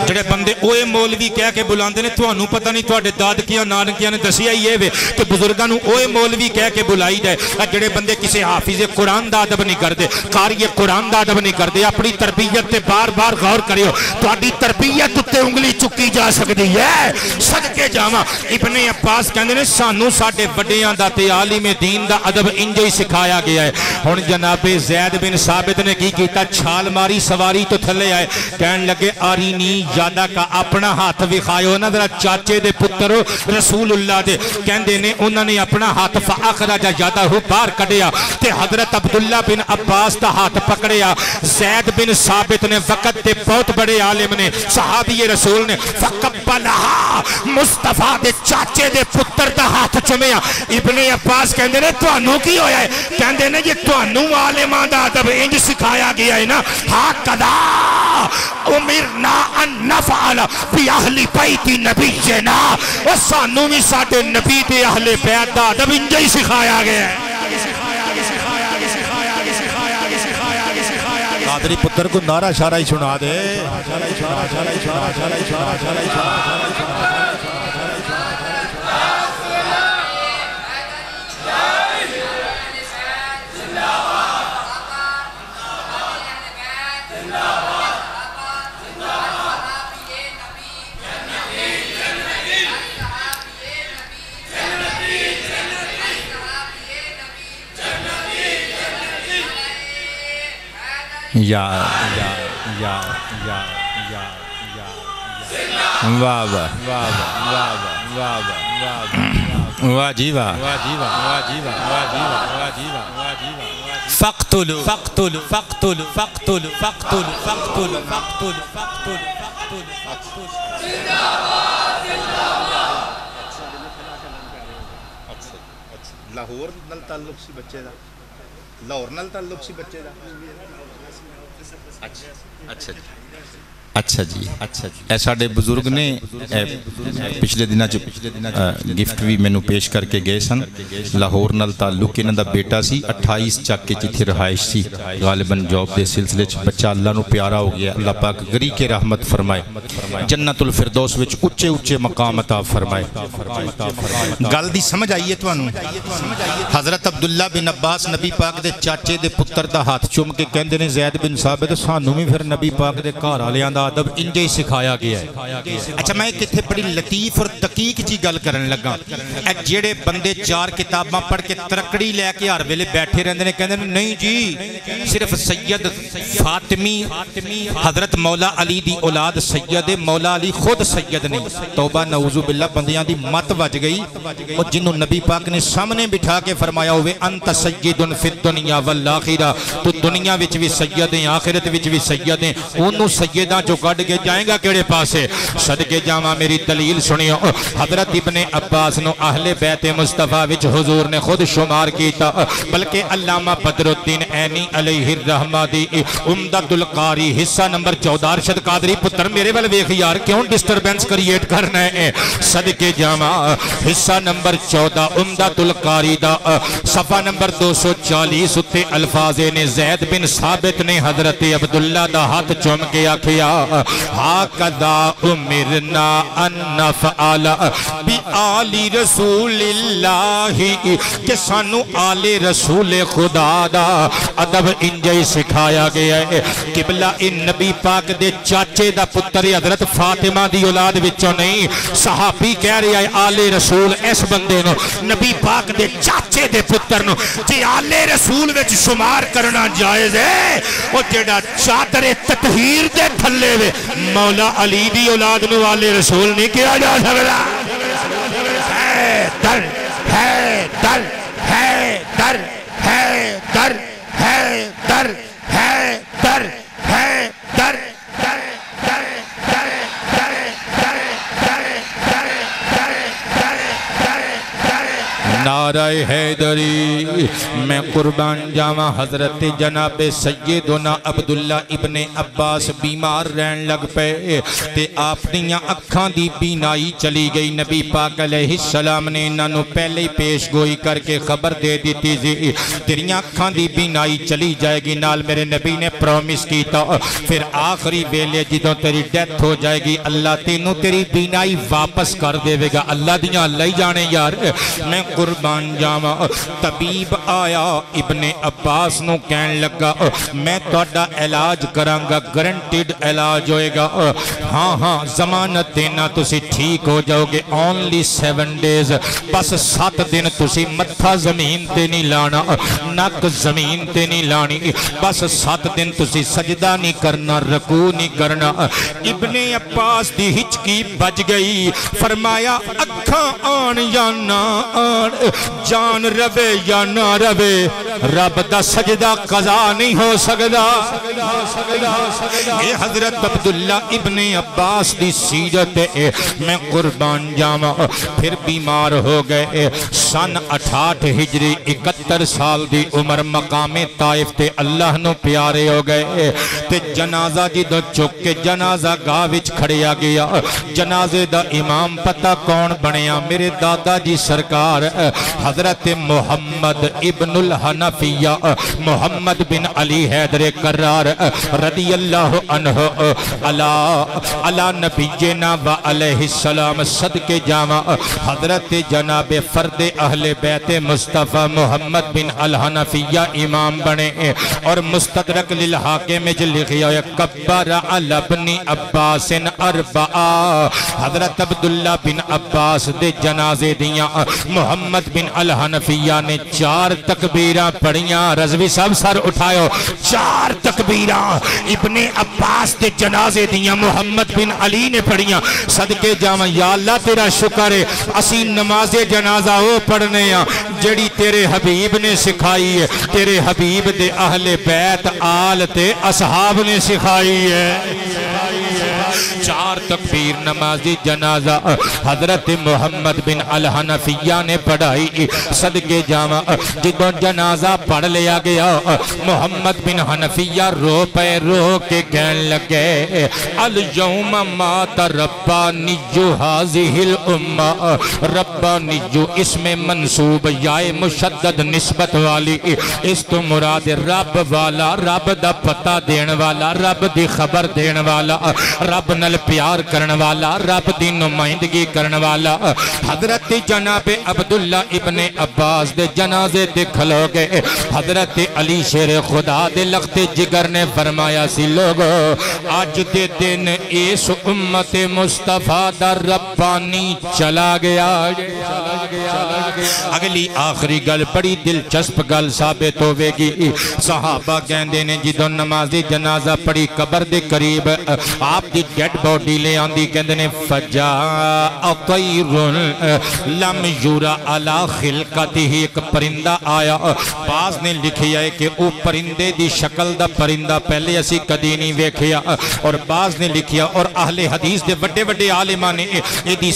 جڑے بندے اوے مولوی کہہ کے بلاندے نے توانو پتہ نہیں توڑے دادکیاں نانکیاں نے دسیا ہی ہے کہ بزرگانو اوے مولوی کہہ کے بلائی جائے جڑے بندے کسی حافظ قرآن دا ادب نہیں کر دے قاری قرآن دا ادب نہیں کر دے اپنی تربیت تے بار بار غور کریو توڑی تربیت تے انگلی چکی جا سکتی ہے صدقے جاواں ابن عباس کہندے نے سانو ساڑھے وڈیاں دا تے عالم دین دا ادب انجے ہی سکھایا گیا ہے ہن جناب زید بن ثابت نے کی کیتا چھال ماری سواری تو تھلے آئے کہن لگے آرینی یادہ کا اپنا ہاتھ وکھائیو نا ذرا چاچے دے پتر رسول اللہ دے کہندے نے انہوں نے اپنا ہاتھ فاخرج یادہ باہر کڈیا تے حضرت عبداللہ بن عباس دا ہاتھ پکڑیا زید بن ثابت نے وقت تے بہت بڑے عالم نے صحابی رسول نے فقبلہا مصطفیٰ دے چاچے دے پتر دا ہاتھ چمیا ابن عباس کہندے نے توانو کی ہویا ہے کہندے نے یہ توانو عالمان دا ادب انج سکھایا گیا ہے نا ہاں کدا امرنا ان نفعل فی اہل بیت نبینا اور سانو بھی ساڑھے نبی دے اہل بیت دا ادب انجا ہی سکھایا گیا ہے قادری پتر کو نعرہ شارہ ہی سنا دے یا واہ واہ جی واہ فقتلوا لاہور نال تعلق سی بچے دا لاہور نال تعلق سی بچے دا اچھا جی اے ساڑھے بزرگ نے پچھلے دنہ گفٹ بھی میں نو پیش کر کے گئے سن لاہور نال تعلق انہاں دا بیٹا سی 28 چاکے جتھے رہائش سی غالباً جاب دے سلسلے بچہ اللہ نو پیارا ہو گیا اللہ پاک گری کے رحمت فرمائے جنت الفردوس وچ اچھے مقام عطا فرمائے گل دی سمجھ آئیے توانو حضرت عبداللہ بن عباس نبی پاک دے چاچے دے پتر دا ہاتھ چوم کے کہندے نے زید بن ثابت سانو بھی پھر نبی پاک دے گھر والیاں دا ادب انجے ہی سکھایا گیا ہے اچھا میں کتنے بڑی لطیف اور دقیق جی گل کرن لگا اے جڑے بندے 4 کتاباں پڑھ کے ترکڑی لے کے ہر ویلے بیٹھے رہندے نے کہندے نہیں جی صرف سید فاطمی حضرت مولا علی دی اولاد سید مولا علی خود سید نہیں توبہ نعوذ باللہ بندیاں دی مت وج گئی اور جنہوں نبی پاک نے سامنے بٹھا کے فرمایا ہوئے انت سید فی الدنیا والآخرہ تو دنیا وچ بھی سید ہیں آخرت وچ بھی سید ہیں انہوں سیدہ جو گڑ کے جائیں گا کیڑے پاسے صدقے جامعہ میری دلیل سنیو حضرت ابن عباس نو اہل بیت مصطفیٰ وچ حضور نے خود شمار کیتا بلکہ علامہ بدر الدین عینی علیہ الرحمہ دی عمدۃ القاری حصہ نمبر 14 ارشد قادری پتر میرے والے ویکھ یار کیوں ڈسٹربنس کریٹ کرنا ہے صدقے جامعہ حصہ نمبر 14 عمدۃ القاری دا صفحہ نمبر 240 اتے الفاظ نے زید بن ثابت نے حضرت عبداللہ دا ہاتھ چوم کے آکھیا ہاکذا امرنا ان نفعل بآل رسول اللہ کہ سانو آل رسول خدا دا ادب انجائی سکھایا گیا ہے قبلہ ان نبی پاک دے چاچے دا پتر حضرت فاطمہ دی اولاد وچوں نہیں صحابی کہہ رہا ہے آل رسول اس بندے نو نبی پاک دے چاچے دے پتر نو جی آل رسول وچ شمار کرنا جائز ہے وہ جڑا چادر تطہیر دے تھلے وے مولا علی دی اولاد نو آل رسول نہیں کیا جا سکتا ہے در ہے در ہے در ہے در ہے در ہے در ہے در نعرہ حیدری میں قربان جاواں حضرت جناب سیدنا عبداللہ ابن عباس بیمار رہن لگ پے تے آپ دیاں اکھاں دی بینائی چلی گئی نبی پاک علیہ السلام نے انہوں پہلے پیش گوئی کر کے خبر دے دیتی تھی تیریاں اکھاں دی بینائی چلی جائے گی نال میرے نبی نے پرومس کیتا پھر آخری ویلے جدوں تیری ڈیتھ ہو جائے گی اللہ تینوں تیری بینائی واپس کر دے گا اللہ دیاں اللہ ہی جانے یار میں قربان جاواں طبیب آیا ابن عباس نو کہن لگا میں تہاڈا علاج کراں گا گارنٹیڈ علاج ہوئے گا ہاں ہاں ضمانت دینا تسی ٹھیک ہو جاؤ گے اونلی 7 days بس 7 دن تسی متھا زمین تے نہیں لانا نک زمین تے نہیں لانی بس 7 دن تسی سجدہ نہیں کرنا رکوع نہیں کرنا ابن عباس دی ہچکی بج گئی فرمایا اکھاں آن یا نہ آن جان روے یا نہ روے رب دا سجدہ قضا نہیں ہو سکدا اے حضرت عبداللہ ابن عباس دی سیرت میں قربان جاواں پھر بیمار ہو گئے سن 68 ہجری 71 سال دی عمر مقام طائف تے اللہ نو پیارے ہو گئے تے جنازہ جدوں چک کے جنازہ گاہ وچ کھڑیا گیا جنازے دا امام پتہ کون بنیا میرے دادا جی سرکار حضرت محمد ابن الحنفیہ محمد بن علی حیدر کرار رضی اللہ عنہ علی نبینا و علیہ السلام صدق جامع حضرت جناب فرد اہل بیت مصطفیٰ محمد بن الحنفیہ امام بنے اور مستدرک للحاکم میں لکھیا ہے کبر علی ابن عباس اربعہ حضرت عبداللہ بن عباس دے جنازے دیاں محمد بن الحنفیہ نے 4 تکبیراں پڑھیاں رضوی صاحب سر اٹھائیو 4 تکبیراں ابن عباس دے جنازے دیاں محمد بن علی نے پڑھیاں صدقے جاواں یا اللہ تیرا شکر ہے اسی نماز جنازہ وہ پڑھنے ہیں جڑی تیرے حبیب نے سکھائی ہے تیرے حبیب دے اہل بیت آل تے اصحاب نے سکھائی ہے 4 تکبیر نمازی جنازہ حضرت محمد بن الحنفیہ نے پڑھائی صدقے جاواں جدوں جنازہ پڑھ لیا گیا محمد بن حنفیہ رو پے رو کے کہن لگے الیوم مات ربانی هذه الامہ ربانی اسم منصوب یائے مشدد نسبت والی اس تو مراد رب والا رب دا پتہ دین والا رب دی خبر دین والا رب نل پیار کرن والا رب دی نمائندگی کرن والا حضرت جناب عبداللہ ابن عباس دے جنازے تے کھلو گئے حضرت علی شیر خدا دے لخت جگر نے فرمایا سی لوگو آج دے دن اس امت مصطفیٰ دا ربانی چلا گیا اگلی آخری گل بڑی دلچسپ گل ثابت ہوئے گی صحابہ کہندے نے جدوں نمازی جنازہ پڑی قبر دے قریب آپ دی ڈیڈ باڈی لے آندی کہندے نے فجاء طیر لم یورا علی خلقتہ ایک پرندہ آیا بعض نے لکھیا ہے کہ او پرندے دی شکل دا پرندہ پہلے اسی کدی نہیں ویکھیا اور بعض نے لکھیا اور اہل حدیث دے بڑے بڑے عالماں نے ایدی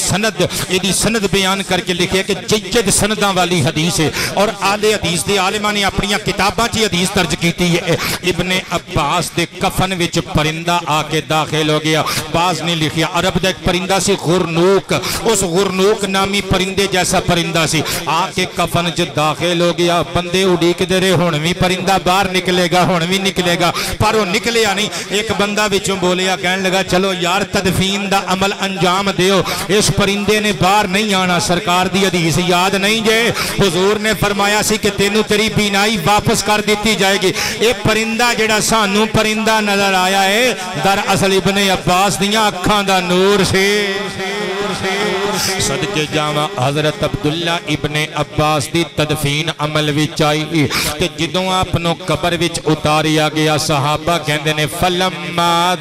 سند بیان کر کے لکھیا کہ جید سنداں والی حدیث ہے اور اہل حدیث دے عالماں نے اپنی کتاباں چ حدیث درج کیتی ہے ابن عباس دے کفن وچ پرندہ آ کے داخل ہو گیا عباس نے لکھیا عرب دا ایک پرندہ سی غرنوک، اس غرنوک نامی پرندے جیسا پرندہ سی، آ کے کفن چ داخل ہو گیا، بندے اڑیک دے رہے ہن وی پرندہ باہر نکلے گا، ہن وی نکلے گا، پر وہ نکلیا نہیں۔ ایک بندہ وچوں بولیا، کہن لگا چلو یار تدفین دا عمل انجام دیو، اس پرندے نے باہر نہیں آنا، سرکار دی حدیث یاد نہیں جے، حضور نے فرمایا سی کہ تینوں تیری بینائی واپس کر دیتی جائے گی۔ ایک پرندہ جڑا سانوں پرندہ نظر آیا ہے در اصل ابن عباس دیاں اکھاں دا نور سے۔ صدقے جاواں حضرت عبداللہ ابن عباس دی تدفین عمل وچ آئی تے جدوں آپ نو قبر وچ اتاریا گیا، صحابہ کہندے نے فلما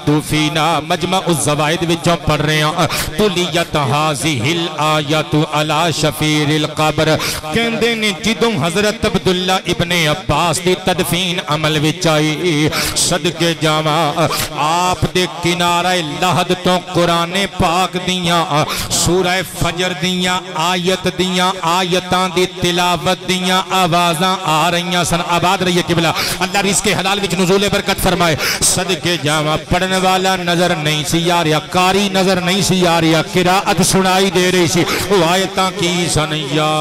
دفینا مجمع الزوائد وچوں پڑھ رہے ہیں، تلیت هذه الآیات علی شفیر القبر، کہندے نے جدوں حضرت عبداللہ ابن عباس دی تدفین عمل وچ آئی، صدقے جاواں آپ دے کنارہ لحد تو قرآن پاک دیاں سورہ فجر دیاں آیت دیاں آیتاں دی تلاوت دیاں آوازاں آ رہیاں سن۔ آباد رہی ہے قبلہ، اللہ رزق حلال وچ نزول برکت فرمائے۔ صدقے جاواں پڑھنے والا نظر نہیں سی آ رہا، قاری نظر نہیں سی آ رہا، قرآت سنائی دے رہی سی۔ وہ آیتاں کی سن، یا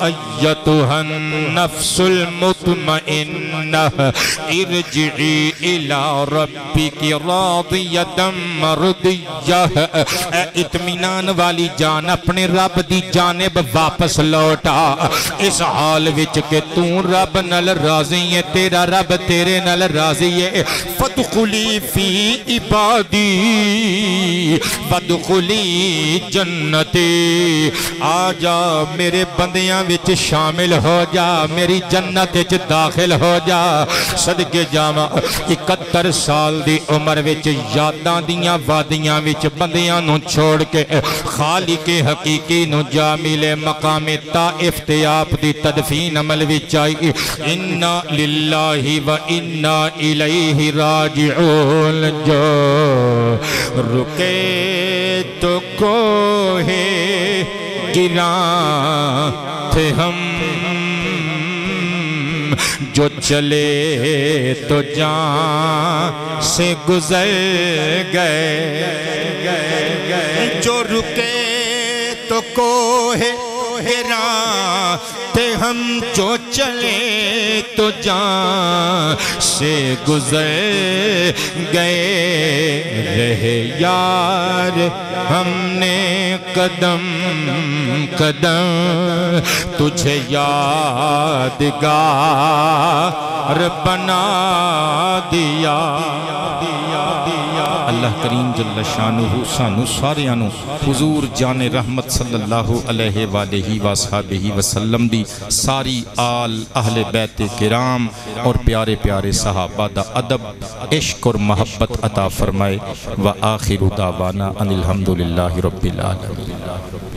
ایتھا النفس المطمئنہ ارجعی الی ربک راضیۃ مرضیہ، اے اطمینان والی جان اپنے رب دی جانب واپس لوٹا، اس حال وچ کہ تو رب نال راضی ہے، تیرا رب تیرے نال راضی ہے۔ فادخلی فی عبادی وادخلی جنتی، آ جا میرے بندیاں وچ شامل ہو جا، میری جنت وچ داخل ہو جا۔ صدقے جاواں 71 سال دی عمر وچ یاداں دیاں وادیاں وچ بندیاں نو چھوڑ کے خالق حقیقی نو جا ملے مقام طائف تے آپ دی تدفین عمل وچ آئی۔ انا للہ و انا الیہ راجعون، جو رکے تو کوہ گراں تھے ہم، جو چلے تو جان سے گزر گئے، جو رکے تو کوہ گراں تھے ہم، جو چلے تو جان سے گزر گئے، رہے یار ہم نے قدم قدم تجھے یادگار بنا دیا۔ اللہ کریم جل شانہ سانو ساریانو حضور جان رحمت صلی اللہ علیہ وآلہ وآلہ وسلم دی ساری آل اہل بیت کرام اور پیارے پیارے صحابہ دا ادب عشق اور محبت عطا فرمائے۔ وآخر دعوانا ان الحمدللہ رب العالمین۔